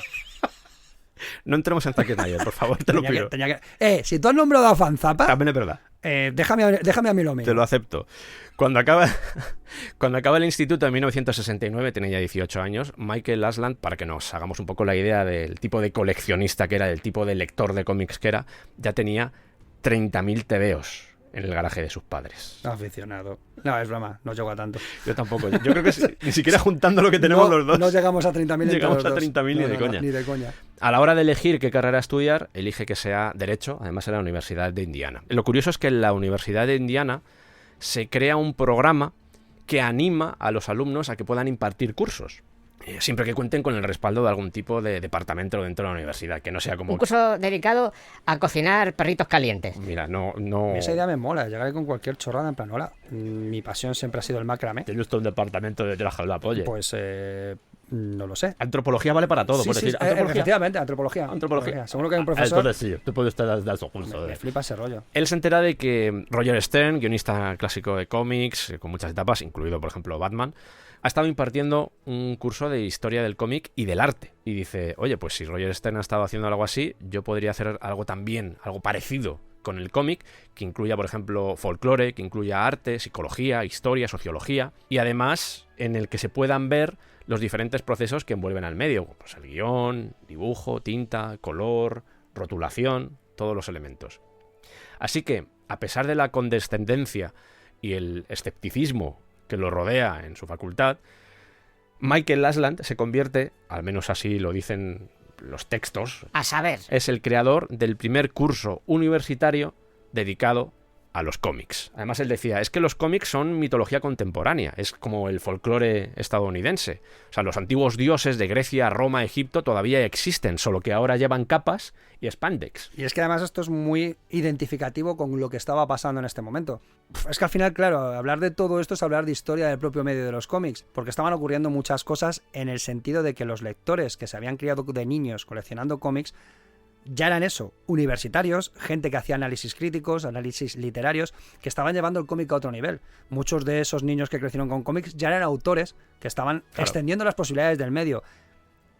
No entremos en Zack Snyder, por favor, te lo pido. Si tú has nombrado a Fanzapa... También es verdad. Déjame a mí lo mío. Te lo acepto. Cuando acaba el instituto en 1969, tenía ya 18 años, Michael Aslan, para que nos hagamos un poco la idea del tipo de coleccionista que era, del tipo de lector de cómics que era, ya tenía 30.000 tebeos en el garaje de sus padres. Aficionado. No, es broma, no llego a tanto. Yo tampoco. Yo creo que ni siquiera juntando lo que tenemos los dos. No llegamos a 30.000. Llegamos a 30.000 ni de coña. Ni de coña. A la hora de elegir qué carrera estudiar, elige que sea Derecho, además en la Universidad de Indiana. Lo curioso es que en la Universidad de Indiana se crea un programa que anima a los alumnos a que puedan impartir cursos. Siempre que cuenten con el respaldo de algún tipo de departamento dentro de la universidad, que no sea como... Un curso dedicado a cocinar perritos calientes. Mira, no... Esa idea me mola, llegaré con cualquier chorrada en plan, hola, mi pasión siempre ha sido el macramé. ¿Tiene usted un departamento de la polla? Pues no lo sé. Antropología vale para todo, sí, por sí, decir. ¿Antropología? Efectivamente, antropología. Seguro que hay un profesor... Entonces sí, tú puedes dar su curso. Me flipa ese rollo. Él se entera de que Roger Stern, guionista clásico de cómics, con muchas etapas, incluido, por ejemplo, Batman, ha estado impartiendo un curso de historia del cómic y del arte. Y dice, oye, pues si Roger Stern ha estado haciendo algo así, yo podría hacer algo también, algo parecido con el cómic, que incluya, por ejemplo, folclore, que incluya arte, psicología, historia, sociología, y además en el que se puedan ver los diferentes procesos que envuelven al medio, pues el guión, dibujo, tinta, color, rotulación, todos los elementos. Así que, a pesar de la condescendencia y el escepticismo que lo rodea en su facultad, Michael Aslan se convierte, al menos así lo dicen los textos, a saber, es el creador del primer curso universitario dedicado a los cómics. Además, él decía, es que los cómics son mitología contemporánea, es como el folclore estadounidense. O sea, los antiguos dioses de Grecia, Roma, Egipto todavía existen, solo que ahora llevan capas y spandex. Y es que además esto es muy identificativo con lo que estaba pasando en este momento. Es que al final, claro, hablar de todo esto es hablar de historia del propio medio de los cómics, porque estaban ocurriendo muchas cosas en el sentido de que los lectores que se habían criado de niños coleccionando cómics ya eran eso, universitarios, gente que hacía análisis críticos, análisis literarios, que estaban llevando el cómic a otro nivel. Muchos de esos niños que crecieron con cómics ya eran autores que estaban extendiendo las posibilidades del medio.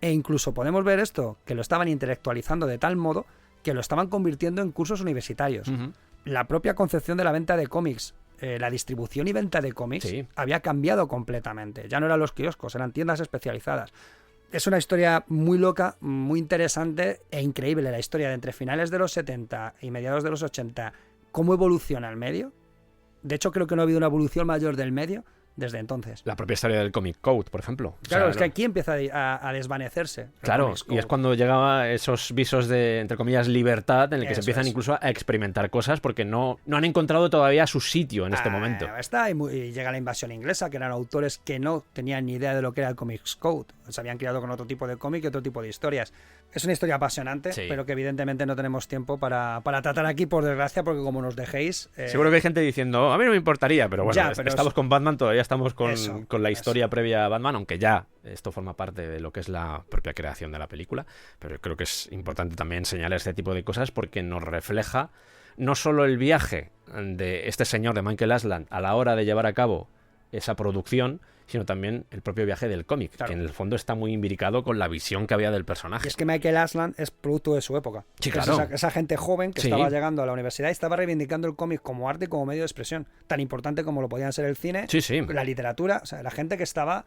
E incluso podemos ver esto, que lo estaban intelectualizando de tal modo que lo estaban convirtiendo en cursos universitarios. la propia concepción de la venta de cómics, la distribución y venta de cómics, Sí. había cambiado completamente. Ya no eran los kioscos, eran tiendas especializadas. Es una historia muy loca, muy interesante e increíble. La historia de entre finales de los 70 y mediados de los 80, cómo evoluciona el medio. De hecho, creo que no ha habido una evolución mayor del medio desde entonces. La propia historia del Comic Code, por ejemplo. Claro, O sea, es que aquí empieza a desvanecerse. el Claro, Comics y Code. es cuando llegaba esos visos de, entre comillas, libertad, en el que se Eso empiezan es. incluso a experimentar cosas porque no han encontrado todavía su sitio en este momento. Está, y llega la invasión inglesa, que eran autores que no tenían ni idea de lo que era el Comics Code. Se habían criado con otro tipo de cómic y otro tipo de historias. Es una historia apasionante, Sí. pero que evidentemente no tenemos tiempo para tratar aquí, por desgracia, porque como nos dejéis... Seguro que hay gente diciendo, a mí no me importaría, pero bueno, Ya, pero estamos con Batman, todavía estamos Eso, con la historia previa a Batman, aunque ya esto forma parte de lo que es la propia creación de la película, pero creo que es importante también señalar este tipo de cosas porque nos refleja no solo el viaje de este señor de Michael Aslan a la hora de llevar a cabo esa producción, sino también el propio viaje del cómic, Claro. que en el fondo está muy imbricado con la visión que había del personaje. Y es que Michael Aslan es producto de su época. Sí, Es claro. esa gente joven que Sí. estaba llegando a la universidad y estaba reivindicando el cómic como arte y como medio de expresión, tan importante como lo podían ser el cine, Sí, sí. la literatura, o sea, la gente que estaba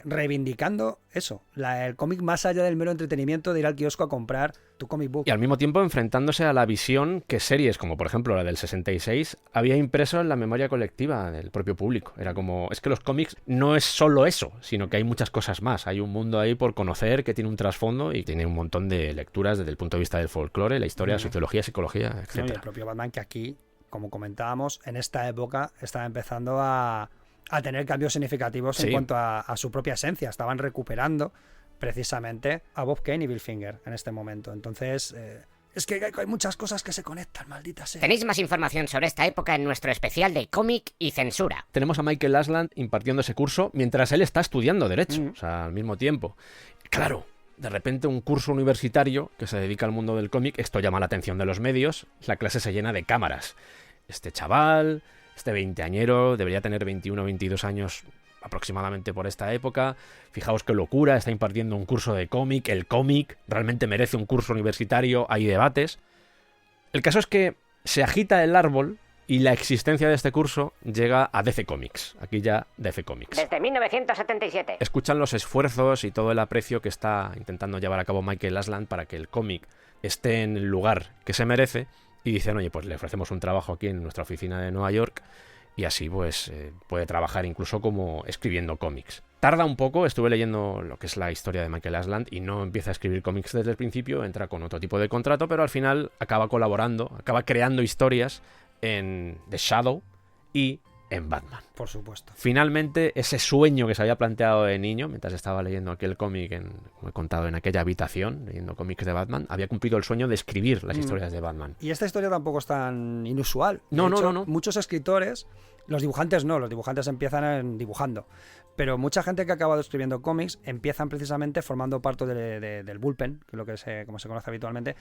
reivindicando eso, el cómic más allá del mero entretenimiento de ir al kiosco a comprar tu comic book. Y al mismo tiempo enfrentándose a la visión que series como por ejemplo la del 66 había impreso en la memoria colectiva del propio público. Era como, es que los cómics no es solo eso, sino que hay muchas cosas más. Hay un mundo ahí por conocer que tiene un trasfondo y tiene un montón de lecturas desde el punto de vista del folclore, la historia, sociología, psicología, ¿no? Y etcétera. el propio Batman, que aquí, como comentábamos, en esta época estaba empezando a tener cambios significativos Sí. en cuanto a su propia esencia. Estaban recuperando precisamente a Bob Kane y Bill Finger en este momento. Entonces, es que hay muchas cosas que se conectan, maldita sea. Tenéis más información sobre esta época en nuestro especial de cómic y censura. Tenemos a Michael Aslan impartiendo ese curso mientras él está estudiando Derecho, Mm. o sea, al mismo tiempo. Claro, de repente un curso universitario que se dedica al mundo del cómic, esto llama la atención de los medios, la clase se llena de cámaras. Este chaval, este veinteañero, debería tener 21 o 22 años aproximadamente por esta época. Fijaos qué locura, está impartiendo un curso de cómic, el cómic realmente merece un curso universitario, hay debates. El caso es que se agita el árbol y la existencia de este curso llega a DC Comics, aquí ya DC Comics. Desde 1977. Escuchan los esfuerzos y todo el aprecio que está intentando llevar a cabo Michael Aslan para que el cómic esté en el lugar que se merece y dicen, oye, pues le ofrecemos un trabajo aquí en nuestra oficina de Nueva York y así pues puede trabajar incluso como escribiendo cómics. Tarda un poco, estuve leyendo lo que es la historia de Michael Aslan y no empieza a escribir cómics desde el principio, entra con otro tipo de contrato, pero al final acaba colaborando, acaba creando historias en The Shadow y en Batman. Por supuesto. Finalmente, ese sueño que se había planteado de niño, mientras estaba leyendo aquel cómic, como he contado, en aquella habitación, leyendo cómics de Batman, había cumplido el sueño de escribir las historias de Batman. Y esta historia tampoco es tan inusual. De No, hecho, no. Muchos escritores, los dibujantes no, los dibujantes empiezan dibujando. Pero mucha gente que ha acabado escribiendo cómics empiezan precisamente formando parte del bullpen, que es lo que como se conoce habitualmente,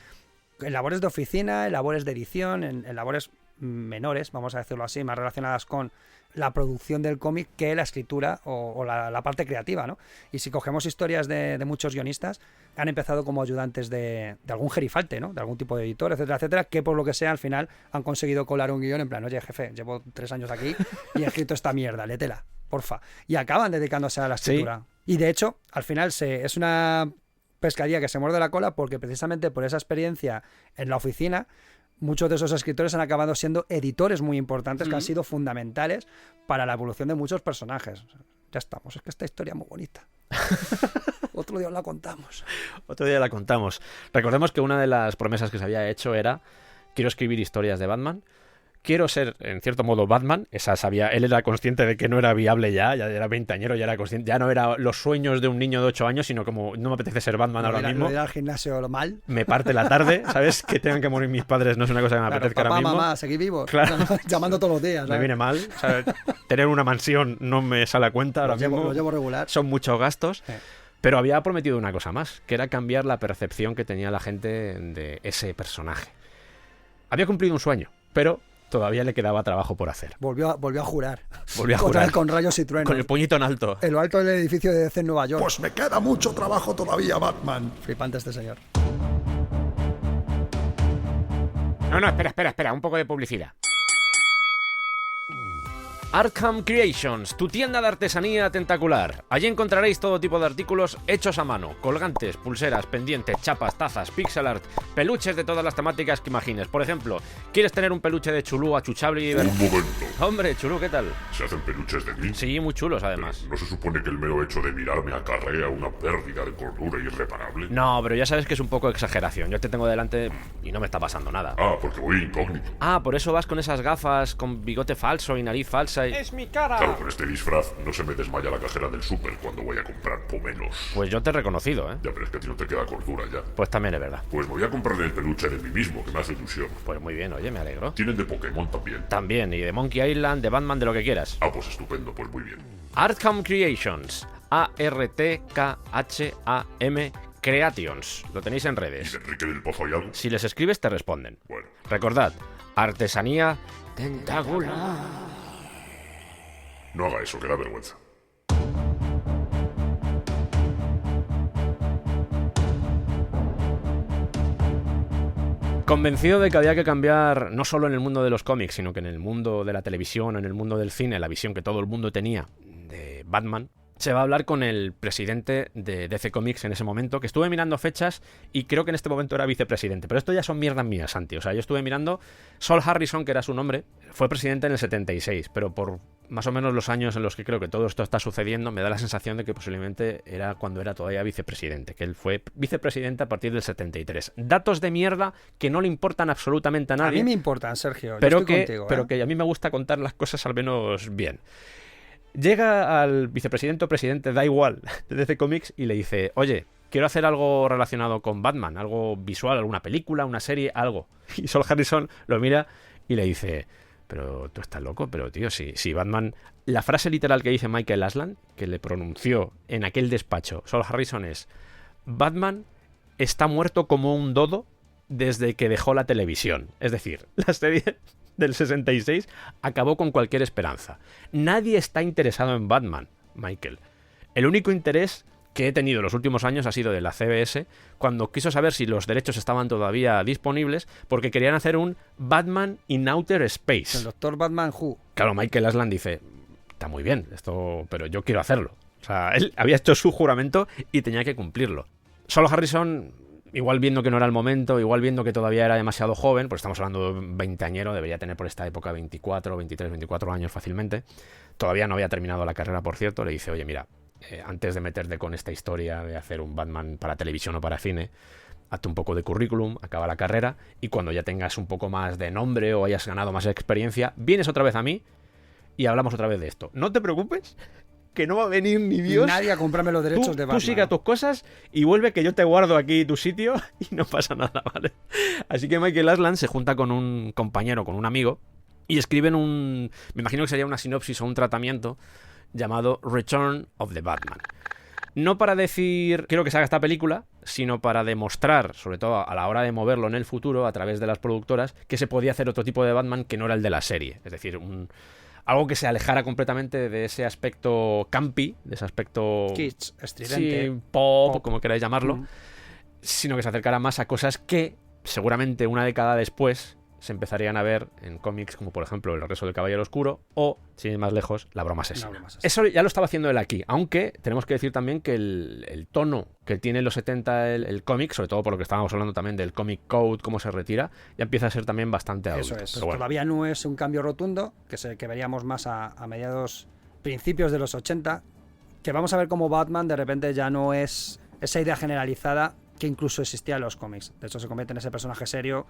en labores de oficina, en labores de edición, en labores menores, vamos a decirlo así, más relacionadas con la producción del cómic que la escritura o la parte creativa, ¿no? Y si cogemos historias de muchos guionistas, han empezado como ayudantes de algún gerifalte, ¿no? De algún tipo de editor, etcétera, etcétera, que por lo que sea al final han conseguido colar un guión en plan, oye, jefe, llevo 3 años aquí y he escrito esta mierda, létela, porfa. Y acaban dedicándose a la escritura. Sí. Y de hecho, al final es una pescadilla que se muerde la cola porque precisamente por esa experiencia en la oficina, muchos de esos escritores han acabado siendo editores muy importantes que han sido fundamentales para la evolución de muchos personajes. Ya estamos, es que esta historia es muy bonita. Otro día os la contamos. Otro día la contamos. Recordemos que una de las promesas que se había hecho era: quiero escribir historias de Batman, quiero ser, en cierto modo, Batman. Él era consciente de que no era viable ya era veinteañero, ya era consciente, ya no era los sueños de un niño de 8 años, sino como, no me apetece ser Batman ahora mismo. Lo de ir al gimnasio lo mal. Me parte la tarde, ¿sabes? Que tengan que morir mis padres no es una cosa que me apetezca papá, ahora mismo. Mamá, seguid vivos. Claro. Llamando todos los días. Me ¿sabes? viene mal. ¿Sabes? Tener una mansión no me sale a cuenta ahora mismo. Lo llevo regular. Son muchos gastos. Pero había prometido una cosa más, que era cambiar la percepción que tenía la gente de ese personaje. Había cumplido un sueño, pero todavía le quedaba trabajo por hacer. Volvió a jurar. Volvió a Otra jurar. vez con rayos y truenos. Con el puñito en alto. En lo alto del edificio de DC en Nueva York. Pues me queda mucho trabajo todavía, Batman. Flipante este señor. No, espera, un poco de publicidad. Arkham Creations, tu tienda de artesanía tentacular. Allí encontraréis todo tipo de artículos hechos a mano. Colgantes, pulseras, pendientes, chapas, tazas, pixel art, peluches de todas las temáticas que imagines. Por ejemplo, ¿quieres tener un peluche de Chulú achuchable y Un momento. Hombre, Chulú, ¿qué tal? ¿Se hacen peluches de mí? Sí, muy chulos además. ¿No se supone que el mero hecho de mirarme acarrea una pérdida de cordura irreparable? No, pero ya sabes que es un poco exageración. Yo te tengo delante y no me está pasando nada. Ah, porque voy incógnito. Ah, por eso vas con esas gafas, con bigote falso y nariz falsa y... ¡Es mi cara! Claro, con este disfraz no se me desmaya la cajera del súper cuando voy a comprar pomelos. Pues yo te he reconocido, ¿eh? Ya, pero es que a ti no te queda cordura ya. Pues también es verdad. Pues me voy a comprar el peluche de mí mismo, que me hace ilusión. Pues muy bien, oye, me alegro. Tienen de Pokémon también. También, y de Monkey Island, de Batman, de lo que quieras. Ah, pues estupendo, pues muy bien. Arkham Creations. ARTKHAM Creations. Lo tenéis en ¿Y redes. de Enrique del Pozo hay algo? Si les escribes, te responden. Bueno. Recordad, artesanía tentacular. No haga eso, que da vergüenza. Convencido de que había que cambiar, no solo en el mundo de los cómics, sino que en el mundo de la televisión, en el mundo del cine, la visión que todo el mundo tenía de Batman, se va a hablar con el presidente de DC Comics en ese momento, que estuve mirando fechas y creo que en este momento era vicepresidente. Pero esto ya son mierdas mías, Santi. O sea, yo estuve mirando, Sol Harrison, que era su nombre, fue presidente en el 76, pero por más o menos los años en los que creo que todo esto está sucediendo, me da la sensación de que posiblemente era cuando era todavía vicepresidente, que él fue vicepresidente a partir del 73. Datos de mierda que no le importan absolutamente a nadie. A mí me importan, Sergio. Pero, yo estoy contigo, pero que a mí me gusta contar las cosas al menos bien. Llega al vicepresidente o presidente, da igual, de DC Comics y le dice, oye, quiero hacer algo relacionado con Batman, algo visual, alguna película, una serie, algo. Y Sol Harrison lo mira y le dice, pero tú estás loco, pero tío, si Batman... La frase literal que dice Michael Aslan, que le pronunció en aquel despacho Sol Harrison es, Batman está muerto como un dodo desde que dejó la televisión. Es decir, la serie del 66 acabó con cualquier esperanza. Nadie está interesado en Batman, Michael. El único interés que he tenido en los últimos años ha sido de la CBS, cuando quiso saber si los derechos estaban todavía disponibles, porque querían hacer un Batman in Outer Space. El Dr. Batman Who. Claro, Michael Aslan dice, está muy bien esto, pero yo quiero hacerlo. O sea, él había hecho su juramento y tenía que cumplirlo. Solo Harrison, igual viendo que no era el momento, igual viendo que todavía era demasiado joven, porque estamos hablando de un veinteañero, debería tener por esta época 24, 23, 24 años fácilmente. Todavía no había terminado la carrera, por cierto. Le dice, oye, mira, antes de meterte con esta historia de hacer un Batman para televisión o para cine, hazte un poco de currículum, acaba la carrera y cuando ya tengas un poco más de nombre o hayas ganado más experiencia, vienes otra vez a mí y hablamos otra vez de esto. No te preocupes, que no va a venir ni Dios. Nadie a comprarme los derechos de Batman. Tú sigue a tus cosas y vuelve, que yo te guardo aquí tu sitio y no pasa nada, ¿vale? Así que Michael Aslan se junta con un compañero, con un amigo, y escriben me imagino que sería una sinopsis o un tratamiento llamado Return of the Batman. No para decir, quiero que se haga esta película, sino para demostrar, sobre todo a la hora de moverlo en el futuro, a través de las productoras, que se podía hacer otro tipo de Batman que no era el de la serie. Es decir, algo que se alejara completamente de ese aspecto campy, de ese aspecto... kitsch, estridente. Sí, pop, como queráis llamarlo, sino que se acercara más a cosas que, seguramente una década después, se empezarían a ver en cómics como por ejemplo El regreso del Caballero Oscuro o, sin ir más lejos, La broma asesina. Eso ya lo estaba haciendo él aquí, aunque tenemos que decir también que el tono que tiene en los 70 el cómic, sobre todo por lo que estábamos hablando también del comic code, cómo se retira, ya empieza a ser también bastante adulto. Eso es. Pero bueno. Todavía no es un cambio rotundo, que veríamos más a mediados, principios de los 80, que vamos a ver cómo Batman de repente ya no es esa idea generalizada que incluso existía en los cómics. De hecho, se convierte en ese personaje serio,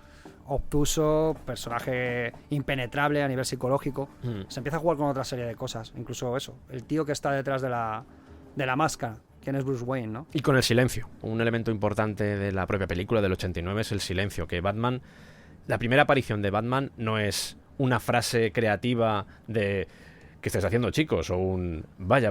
obtuso, personaje impenetrable a nivel psicológico. Se empieza a jugar con otra serie de cosas. Incluso eso, el tío que está detrás de la máscara, quién es Bruce Wayne, ¿no? Y con el silencio. Un elemento importante de la propia película del 89 es el silencio, que Batman... La primera aparición de Batman no es una frase creativa de... ¿qué estáis haciendo, chicos? O un vaya,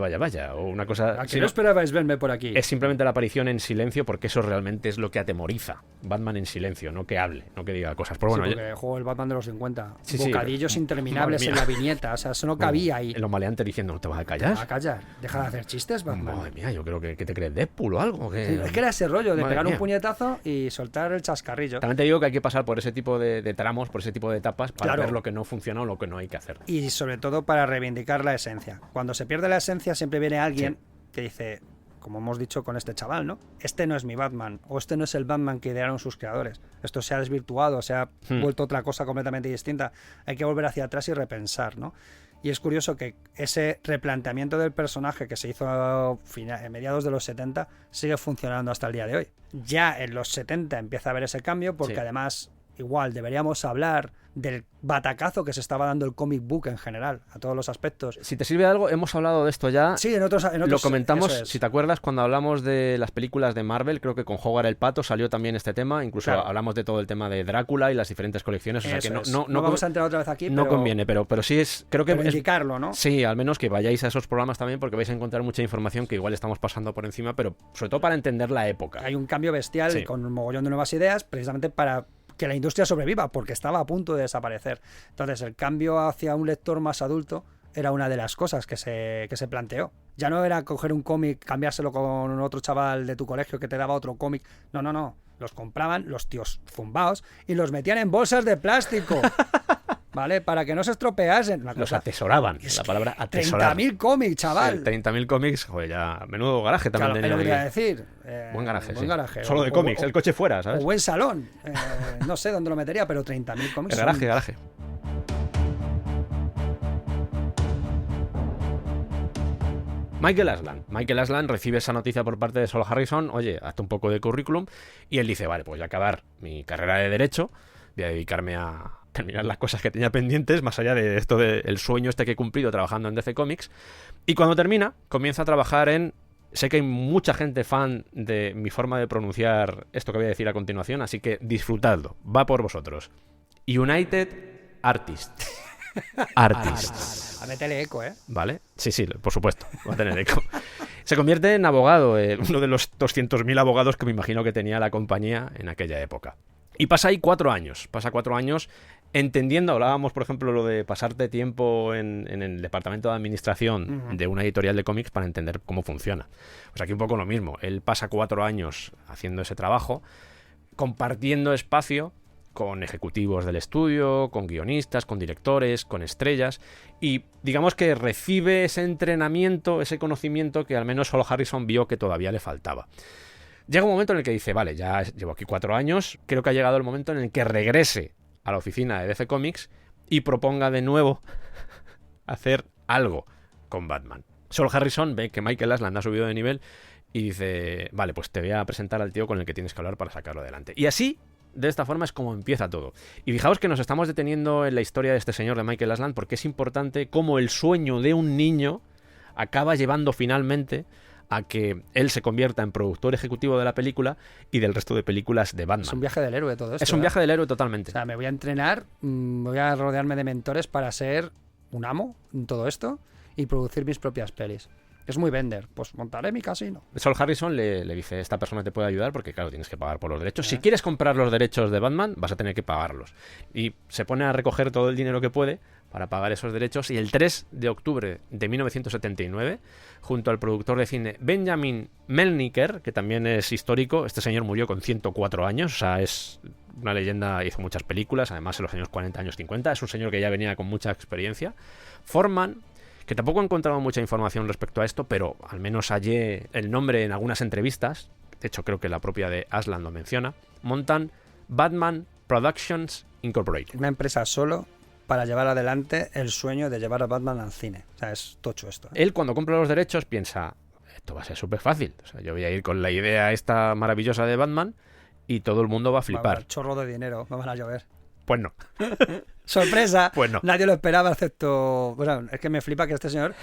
o una cosa... ¿A que no esperabais verme por aquí? Es simplemente la aparición en silencio, porque eso realmente es lo que atemoriza. Batman en silencio, no que hable, no que diga cosas. Pero bueno, porque juego el Batman de los 50. Sí, Bocadillos sí, interminables en la viñeta. O sea, eso no cabía ahí. Lo maleante diciendo, ¿no te vas a callar? ¿Te vas a callar? Deja de hacer chistes, Batman. Madre mía, yo creo que te crees Deadpool o algo. Sí, es que era ese rollo de Madre pegar mía. un puñetazo y soltar el chascarrillo. También te digo que hay que pasar por ese tipo de tramos, por ese tipo de etapas, para Claro. ver lo que no funciona o lo que no hay que hacer. Y sobre todo para reivindicar la esencia. Cuando se pierde la esencia siempre viene alguien que dice, como hemos dicho con este chaval, ¿no? Este no es mi Batman, o este no es el Batman que idearon sus creadores. Esto se ha desvirtuado, se ha vuelto otra cosa completamente distinta. Hay que volver hacia atrás y repensar, ¿no? Y es curioso que ese replanteamiento del personaje que se hizo a mediados de los 70 sigue funcionando hasta el día de hoy. Ya en los 70 empieza a haber ese cambio porque además igual deberíamos hablar del batacazo que se estaba dando el comic book en general, a todos los aspectos. Si te sirve de algo, hemos hablado de esto ya. Sí, en otros lo comentamos, eso es. si te acuerdas, cuando hablamos de las películas de Marvel, creo que con Howard el Pato salió también este tema, incluso hablamos de todo el tema de Drácula y las diferentes colecciones, o sea que no vamos a entrar otra vez aquí, no conviene, pero sí es, creo que pero indicarlo, ¿no? Sí, al menos que vayáis a esos programas también, porque vais a encontrar mucha información que igual estamos pasando por encima, pero sobre todo para entender la época. Hay un cambio bestial con un mogollón de nuevas ideas, precisamente para que la industria sobreviva, porque estaba a punto de desaparecer. Entonces, el cambio hacia un lector más adulto era una de las cosas que se planteó. Ya no era coger un cómic, cambiárselo con otro chaval de tu colegio que te daba otro cómic. No. Los compraban los tíos zumbaos y los metían en bolsas de plástico. ¿Vale? Para que no se estropeasen. Los atesoraban, la palabra atesorar. 30.000 cómics, chaval. 30.000 cómics, joder, ya menudo garaje también claro, tenía. Quería decir. Buen garaje, buen garaje. Solo de cómics, el coche fuera, ¿sabes? O buen salón. No sé dónde lo metería, pero 30.000 cómics. El garaje. Michael Aslan recibe esa noticia por parte de Sol Harrison, oye, hazte un poco de currículum, y él dice, vale, pues voy a acabar mi carrera de Derecho, voy a dedicarme a terminar las cosas que tenía pendientes, más allá de esto del sueño este que he cumplido trabajando en DC Comics, y cuando termina, comienza a trabajar en... Sé que hay mucha gente fan de mi forma de pronunciar esto que voy a decir a continuación, así que disfrutadlo, va por vosotros. United Artists. A meterle eco, ¿eh? ¿Vale? Sí, por supuesto, va a tener eco. Se convierte en abogado, uno de los 200.000 abogados que me imagino que tenía la compañía en aquella época. Y pasa ahí 4 años. Pasa 4 años entendiendo, hablábamos, por ejemplo, lo de pasarte tiempo en el departamento de administración de una editorial de cómics para entender cómo funciona. Pues aquí un poco lo mismo. Él pasa 4 años haciendo ese trabajo, compartiendo espacio con ejecutivos del estudio, con guionistas, con directores, con estrellas, y digamos que recibe ese entrenamiento, ese conocimiento que al menos Sol Harrison vio que todavía le faltaba. Llega un momento en el que dice, vale, ya llevo aquí 4 años, creo que ha llegado el momento en el que regrese a la oficina de DC Comics y proponga de nuevo hacer algo con Batman. Sol Harrison ve que Michael Aslan ha subido de nivel y dice, vale, pues te voy a presentar al tío con el que tienes que hablar para sacarlo adelante. Y así, de esta forma, es como empieza todo. Y fijaos que nos estamos deteniendo en la historia de este señor de Michael Aslan porque es importante cómo el sueño de un niño acaba llevando finalmente a que él se convierta en productor ejecutivo de la película y del resto de películas de Batman. Es un viaje del héroe todo esto. Es un viaje del héroe totalmente. O sea, me voy a entrenar, voy a rodearme de mentores para ser un amo en todo esto y producir mis propias pelis. Es muy vender, pues montaré mi casino. Sol Harrison le dice, esta persona te puede ayudar porque claro, tienes que pagar por los derechos. Si quieres comprar los derechos de Batman, vas a tener que pagarlos. Y se pone a recoger todo el dinero que puede para pagar esos derechos y el 3 de octubre de 1979, junto al productor de cine Benjamin Melniker, que también es histórico, este señor murió con 104 años, o sea, es una leyenda, hizo muchas películas, además en los años 40, años 50, es un señor que ya venía con mucha experiencia, forman, que tampoco he encontrado mucha información respecto a esto, pero al menos hallé el nombre en algunas entrevistas, de hecho creo que la propia de Aslan lo menciona, montan Batman Productions Incorporated. Una empresa solo para llevar adelante el sueño de llevar a Batman al cine. O sea, es tocho esto. Él cuando compra los derechos piensa, esto va a ser súper fácil. O sea, yo voy a ir con la idea esta maravillosa de Batman y todo el mundo va a flipar. Va chorro de dinero, me van a llover. Pues no. ¡Sorpresa! Pues no. Nadie lo esperaba, excepto... Bueno, es que me flipa que este señor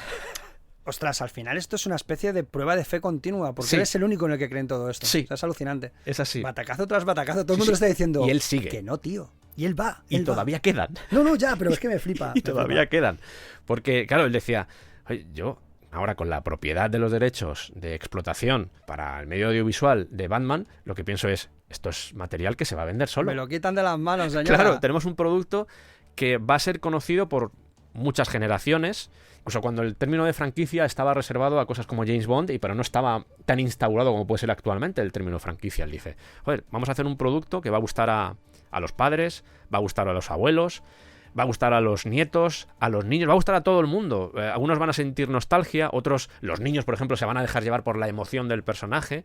Ostras, al final esto es una especie de prueba de fe continua, porque Sí. eres el único en el que creen todo esto. Sí. O sea, es alucinante. Es así. Batacazo tras batacazo, todo el Sí, mundo sí. está diciendo Y él sigue. que no, tío. Y él va. Y él va. todavía quedan. No, ya, pero es que me flipa. Y me todavía flipa. quedan. Porque, claro, él decía, "Oye, yo ahora con la propiedad de los derechos de explotación para el medio audiovisual de Batman, lo que pienso es, esto es material que se va a vender solo. Me lo quitan de las manos, señora. Claro, tenemos un producto que va a ser conocido por muchas generaciones, incluso cuando el término de franquicia estaba reservado a cosas como James Bond, pero no estaba tan instaurado como puede ser actualmente el término franquicia. Él dice, joder, vamos a hacer un producto que va a gustar a los padres, va a gustar a los abuelos, va a gustar a los nietos, a los niños, va a gustar a todo el mundo. Algunos van a sentir nostalgia, otros, los niños, por ejemplo, se van a dejar llevar por la emoción del personaje.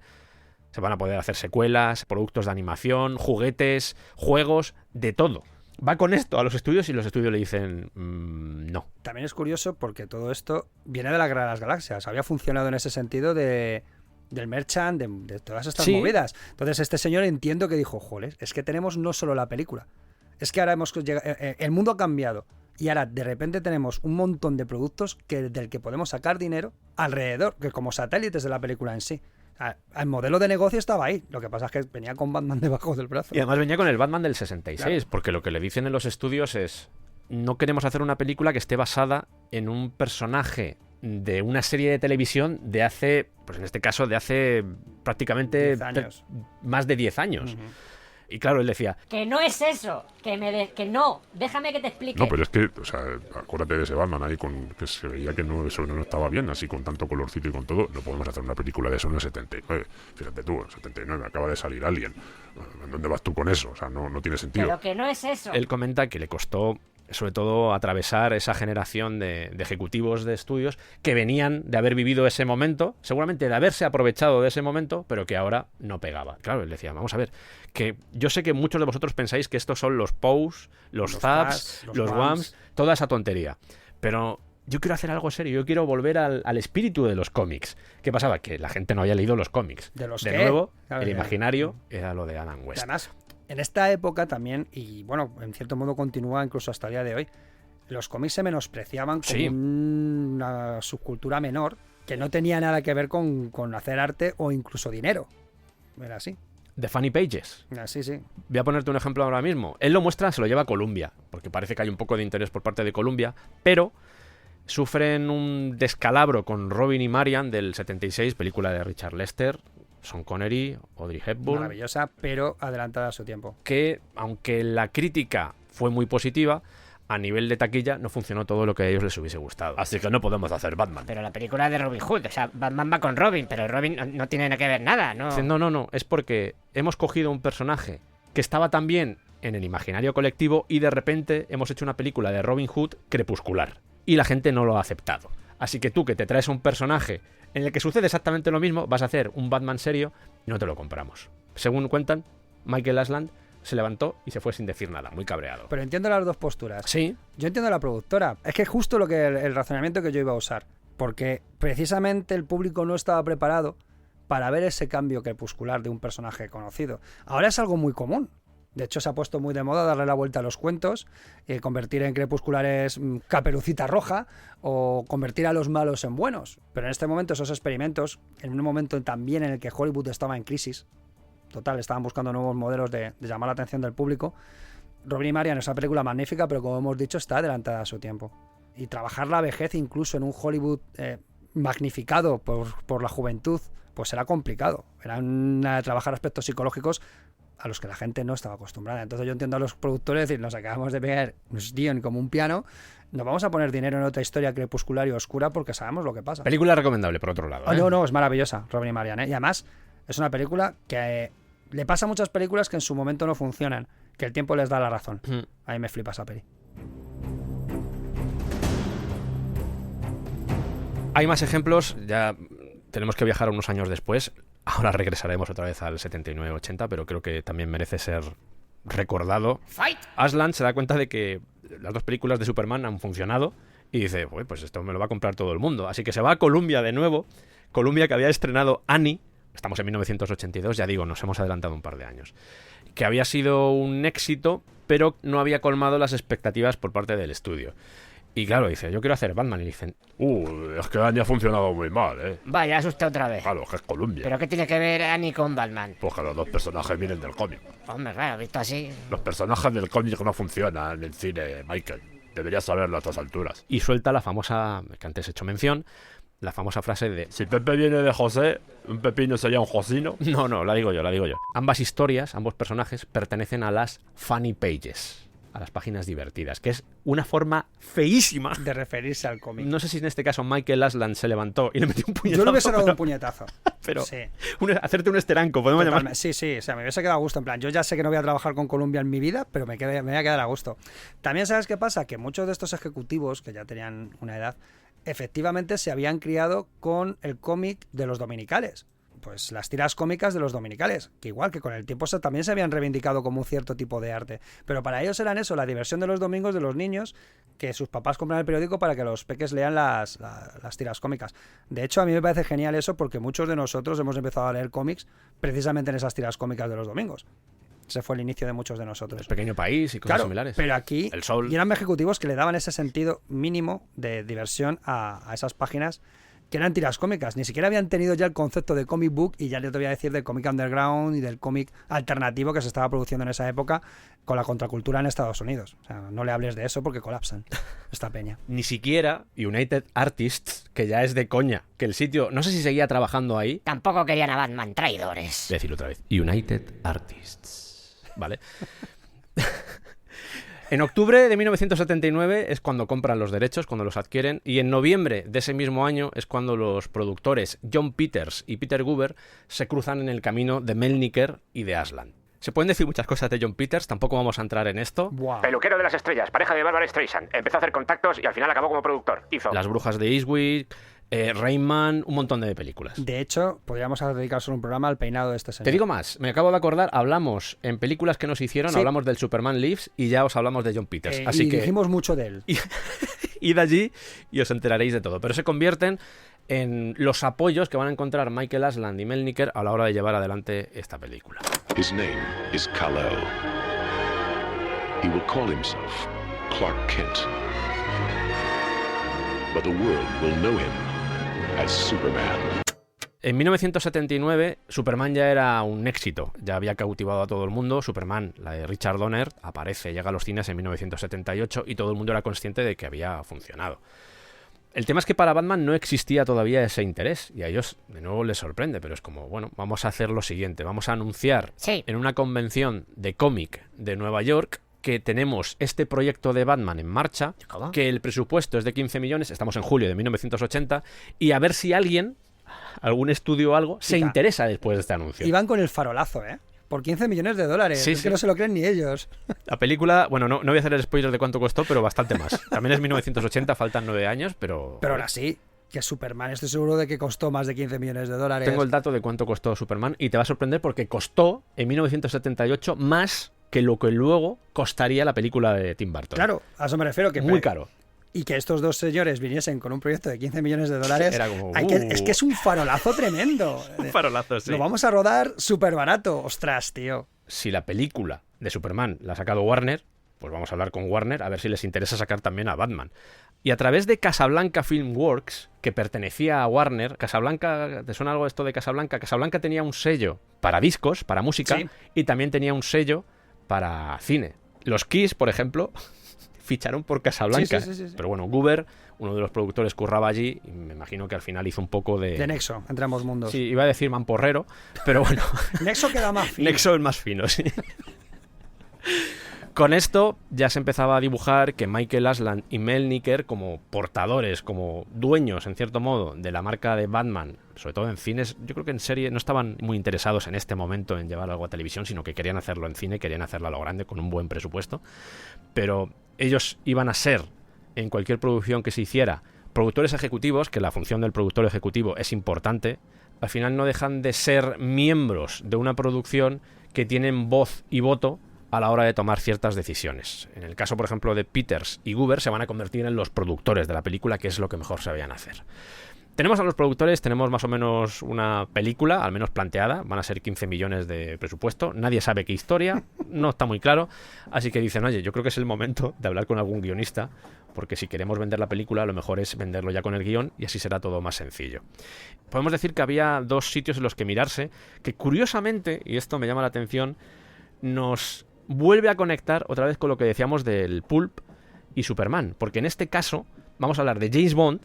Se van a poder hacer secuelas, productos de animación, juguetes, juegos, de todo. Va con esto a los estudios y los estudios le dicen no. También es curioso porque todo esto viene de la Guerra de las Galaxias. Había funcionado en ese sentido del merchant, de todas estas Sí. movidas. Entonces este señor entiendo que dijo, joder, es que tenemos no solo la película. Es que ahora hemos llegado, el mundo ha cambiado. Y ahora de repente tenemos un montón de productos del que podemos sacar dinero alrededor, que como satélites de la película en sí. El modelo de negocio estaba ahí. Lo que pasa es que venía con Batman debajo del brazo. Y además venía con el Batman del 66, Claro. porque lo que le dicen en los estudios es, no queremos hacer una película que esté basada en un personaje de una serie de televisión de hace, pues en este caso, de hace prácticamente 10 años. más de 10 años. Ujú. Y claro, él decía, Que no es eso, que no, déjame que te explique. No, pero es que, o sea, acuérdate de ese Batman ahí que se veía que eso no estaba bien, así con tanto colorcito y con todo. No podemos hacer una película de eso en el 79. Fíjate tú, en el 79 acaba de salir Alien. ¿En dónde vas tú con eso? O sea, no tiene sentido. Pero que no es eso. él comenta que le costó sobre todo atravesar esa generación de ejecutivos de estudios que venían de haber vivido ese momento, seguramente de haberse aprovechado de ese momento, pero que ahora no pegaba. Claro, él decía, vamos a ver, que yo sé que muchos de vosotros pensáis que estos son los POWs, los ZAPs, los WAMs, toda esa tontería, pero yo quiero hacer algo serio, yo quiero volver al espíritu de los cómics. ¿Qué pasaba? Que la gente no había leído los cómics. ¿De los de qué? nuevo, Claro, el ya. imaginario era lo de Adam West. Además, en esta época también, y bueno, en cierto modo continúa incluso hasta el día de hoy, los cómics se menospreciaban como Sí. una subcultura menor que no tenía nada que ver con hacer arte o incluso dinero. Era así. The Funny Pages. Así, sí. Voy a ponerte un ejemplo ahora mismo. Él lo muestra, se lo lleva a Columbia, porque parece que hay un poco de interés por parte de Columbia, pero sufren un descalabro con Robin y Marian del 76, película de Richard Lester, Sean Connery, Audrey Hepburn, Maravillosa, pero adelantada a su tiempo. que aunque la crítica fue muy positiva, a nivel de taquilla no funcionó todo lo que a ellos les hubiese gustado. Así que no podemos hacer Batman. Pero la película de Robin Hood, o sea, Batman va con Robin, pero Robin no tiene nada que ver nada, ¿no? Dicen, no, es porque hemos cogido un personaje que estaba también en el imaginario colectivo y de repente hemos hecho una película de Robin Hood crepuscular. Y la gente no lo ha aceptado. Así que tú, que te traes un personaje en el que sucede exactamente lo mismo, vas a hacer un Batman serio y no te lo compramos. Según cuentan, Michael Asland se levantó y se fue sin decir nada, muy cabreado. Pero entiendo las dos posturas. Sí. Yo entiendo a la productora. Es que es justo lo que el razonamiento que yo iba a usar. Porque precisamente el público no estaba preparado para ver ese cambio crepuscular de un personaje conocido. Ahora es algo muy común. De hecho, se ha puesto muy de moda darle la vuelta a los cuentos, convertir en crepusculares Caperucita Roja o convertir a los malos en buenos. Pero en este momento esos experimentos, en un momento también en el que Hollywood estaba en crisis, total, estaban buscando nuevos modelos de llamar la atención del público. Robin y Marian es una película magnífica, pero como hemos dicho, está adelantada a su tiempo. Y trabajar la vejez incluso en un Hollywood magnificado por la juventud, pues era complicado. Era trabajar aspectos psicológicos a los que la gente no estaba acostumbrada. Entonces yo entiendo a los productores decir, nos acabamos de pegar un guión como un piano, nos vamos a poner dinero en otra historia crepuscular y oscura porque sabemos lo que pasa. Película recomendable, por otro lado. No, es maravillosa, Robin y Marian, ¿eh? Y además es una película que le pasa a muchas películas que en su momento no funcionan, que el tiempo les da la razón. A mí me flipa esa peli. Hay más ejemplos, ya tenemos que viajar unos años después. Ahora regresaremos otra vez al 79-80, pero creo que también merece ser recordado. Fight. Aslan se da cuenta de que las dos películas de Superman han funcionado y dice, pues esto me lo va a comprar todo el mundo. Así que se va a Columbia de nuevo. Columbia, que había estrenado Annie, estamos en 1982, ya digo, nos hemos adelantado un par de años, que había sido un éxito, pero no había colmado las expectativas por parte del estudio. Y claro, dice, yo quiero hacer Batman. Y dicen, es que Annie ha funcionado muy mal, ¿eh? Vaya, asusta otra vez. Claro, que es Columbia. ¿Pero qué tiene que ver Annie con Batman? Pues que los dos personajes vienen del cómic. Hombre, claro, visto así. Los personajes del cómic no funcionan en el cine, Michael. Deberías saberlo a estas alturas. Y suelta la famosa, que antes he hecho mención, la famosa frase de... Si Pepe viene de José, un pepino sería un josino. No, la digo yo. Ambas historias, ambos personajes, pertenecen a las funny pages, a las páginas divertidas, que es una forma feísima de referirse al cómic. No sé si en este caso Michael Aslan se levantó y le metió un puñetazo. Yo le hubiese dado un puñetazo. Pero sí. Hacerte un esteranco, podemos llamar. Sí, o sea, me hubiese quedado a gusto. En plan, yo ya sé que no voy a trabajar con Columbia en mi vida, pero me voy a quedar a gusto. También, ¿sabes qué pasa? Que muchos de estos ejecutivos, que ya tenían una edad, efectivamente se habían criado con el cómic de los dominicales. Pues las tiras cómicas de los dominicales, que igual que con el tiempo también se habían reivindicado como un cierto tipo de arte, pero para ellos eran eso, la diversión de los domingos de los niños, que sus papás compran el periódico para que los peques lean las tiras cómicas. De hecho, a mí me parece genial eso, porque muchos de nosotros hemos empezado a leer cómics precisamente en esas tiras cómicas de los domingos. Ese fue el inicio de muchos de nosotros. El Pequeño País y cosas similares. Pero aquí El Sol. Y eran ejecutivos que le daban ese sentido mínimo de diversión a esas páginas que eran tiras cómicas. Ni siquiera habían tenido ya el concepto de comic book, y ya te voy a decir del cómic underground y del cómic alternativo que se estaba produciendo en esa época con la contracultura en Estados Unidos. O sea, no le hables de eso porque colapsan esta peña. Ni siquiera United Artists, que ya es de coña, que el sitio, no sé si seguía trabajando ahí. Tampoco querían a Batman, traidores. Voy a decirlo otra vez. United Artists. ¿Vale? En octubre de 1979 es cuando compran los derechos, cuando los adquieren, y en noviembre de ese mismo año es cuando los productores John Peters y Peter Guber se cruzan en el camino de Melniker y de Aslan. Se pueden decir muchas cosas de John Peters, tampoco vamos a entrar en esto. Wow. Peluquero de las estrellas, pareja de Barbara Streisand. Empezó a hacer contactos y al final acabó como productor. Hizo Las brujas de Eastwick, Rain Man, un montón de películas. De hecho, podríamos dedicar solo un programa al peinado de este señor. Te digo más, me acabo de acordar, hablamos en películas que nos hicieron, sí. Hablamos del Superman Lives y ya os hablamos de John Peters. Así y que dijimos mucho de él. Id allí y os enteraréis de todo. Pero se convierten en los apoyos que van a encontrar Michael Aslan y Melniker a la hora de llevar adelante esta película. His name is Kal-El. He will call himself Clark Kent. But the world will know him as Superman. En 1979, Superman ya era un éxito, ya había cautivado a todo el mundo. Superman, la de Richard Donner, aparece, llega a los cines en 1978 y todo el mundo era consciente de que había funcionado. El tema es que para Batman no existía todavía ese interés y a ellos de nuevo les sorprende, pero es como, bueno, vamos a hacer lo siguiente, vamos a anunciar en una convención de cómic de Nueva York que tenemos este proyecto de Batman en marcha, que el presupuesto es de 15 millones, estamos en julio de 1980, y a ver si alguien, algún estudio o algo, se interesa después de este anuncio. Y van con el farolazo, ¿eh? Por 15 millones de dólares. Sí, es que no se lo creen ni ellos. La película, bueno, no voy a hacer el spoiler de cuánto costó, pero bastante más. También es 1980, faltan 9 años, pero... Pero ahora sí, que Superman, estoy seguro de que costó más de 15 millones de dólares. Tengo el dato de cuánto costó Superman y te va a sorprender porque costó en 1978 más que lo que luego costaría la película de Tim Burton. Claro, a eso me refiero. Que muy caro. Y que estos dos señores viniesen con un proyecto de 15 millones de dólares. Era como, es que es un farolazo tremendo. Un farolazo, sí. Lo vamos a rodar súper barato. Ostras, tío. Si la película de Superman la ha sacado Warner, pues vamos a hablar con Warner a ver si les interesa sacar también a Batman. Y a través de Casablanca Filmworks, que pertenecía a Warner, Casablanca, ¿te suena algo esto de Casablanca? Casablanca tenía un sello para discos, para música, sí. Y también tenía un sello para cine. Los Kiss, por ejemplo, ficharon por Casablanca. Sí. Pero bueno, Guber, uno de los productores, curraba allí y me imagino que al final hizo un poco de nexo entre ambos mundos. Sí, iba a decir mamporrero, pero bueno. Nexo queda más fino. Nexo es más fino, sí. Con esto ya se empezaba a dibujar que Michael Aslan y Melniker, como portadores, como dueños, en cierto modo, de la marca de Batman, sobre todo en cines, yo creo que en serie no estaban muy interesados en este momento en llevar algo a televisión, sino que querían hacerlo en cine, querían hacerlo a lo grande, con un buen presupuesto. Pero ellos iban a ser, en cualquier producción que se hiciera, productores ejecutivos, que la función del productor ejecutivo es importante. Al final no dejan de ser miembros de una producción que tienen voz y voto a la hora de tomar ciertas decisiones. En el caso, por ejemplo, de Peters y Guber, se van a convertir en los productores de la película, que es lo que mejor sabían hacer. Tenemos a los productores, tenemos más o menos una película, al menos planteada, van a ser 15 millones de presupuesto, nadie sabe qué historia, no está muy claro, así que dicen, oye, yo creo que es el momento de hablar con algún guionista, porque si queremos vender la película, lo mejor es venderlo ya con el guión y así será todo más sencillo. Podemos decir que había 2 sitios en los que mirarse, que curiosamente, y esto me llama la atención, nos vuelve a conectar otra vez con lo que decíamos del Pulp y Superman, porque en este caso vamos a hablar de James Bond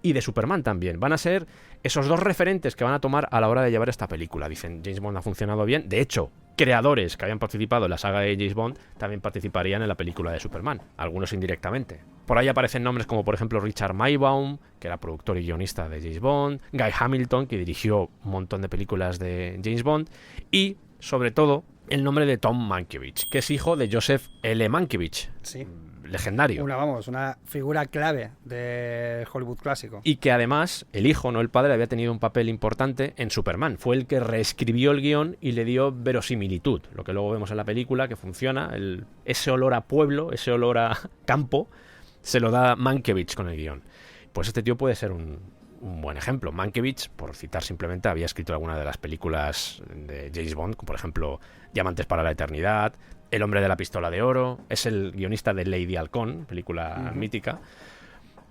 y de Superman también. Van a ser esos 2 referentes que van a tomar a la hora de llevar esta película. Dicen, James Bond ha funcionado bien. De hecho, creadores que habían participado en la saga de James Bond también participarían en la película de Superman, algunos indirectamente. Por ahí aparecen nombres como por ejemplo Richard Maybaum, que era productor y guionista de James Bond, Guy Hamilton, que dirigió un montón de películas de James Bond, y sobre todo el nombre de Tom Mankiewicz, que es hijo de Joseph L. Mankiewicz. Sí. Legendario. Una figura clave de Hollywood clásico. Y que además el hijo, no el padre, había tenido un papel importante en Superman. Fue el que reescribió el guión y le dio verosimilitud. Lo que luego vemos en la película, que funciona, ese olor a pueblo, ese olor a campo, se lo da Mankiewicz con el guión. Pues este tío puede ser un buen ejemplo. Mankiewicz, por citar simplemente, había escrito alguna de las películas de James Bond, como por ejemplo Diamantes para la Eternidad, El hombre de la pistola de oro, es el guionista de Lady Halcón, película mítica.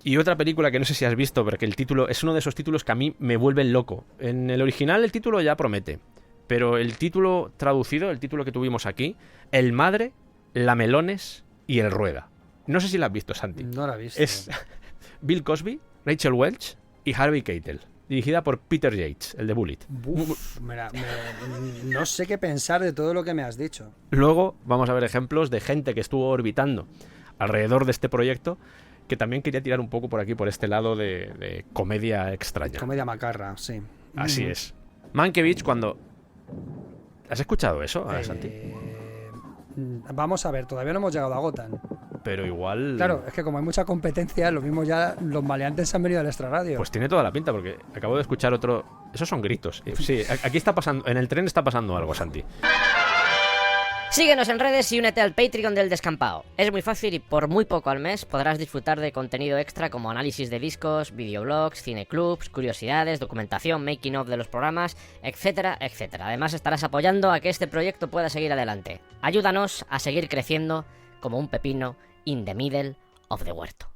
Y otra película que no sé si has visto, porque el título es uno de esos títulos que a mí me vuelven loco. En el original el título ya promete, pero el título traducido, el título que tuvimos aquí, El Madre, la Melones y el Rueda. No sé si la has visto, Santi. No la he visto. Es Bill Cosby, Rachel Welch y Harvey Keitel, dirigida por Peter Yates, el de Bullitt. No sé qué pensar de todo lo que me has dicho. Luego vamos a ver ejemplos de gente que estuvo orbitando alrededor de este proyecto, que también quería tirar un poco por aquí, por este lado de comedia extraña. Comedia macarra, sí. Así es. Mankiewicz, cuando... ¿Has escuchado eso, Santi? Vamos a ver, todavía no hemos llegado a Gotham. Pero igual... Claro, es que como hay mucha competencia, lo mismo ya los maleantes han venido al extrarradio. Pues tiene toda la pinta, porque acabo de escuchar otro... Esos son gritos. Sí, aquí está pasando... En el tren está pasando algo, Santi. Síguenos en redes y únete al Patreon del Descampado. Es muy fácil y por muy poco al mes podrás disfrutar de contenido extra como análisis de discos, videoblogs, cineclubs, curiosidades, documentación, making of de los programas, etcétera, etcétera. Además estarás apoyando a que este proyecto pueda seguir adelante. Ayúdanos a seguir creciendo como un pepino in the middle of the huerto.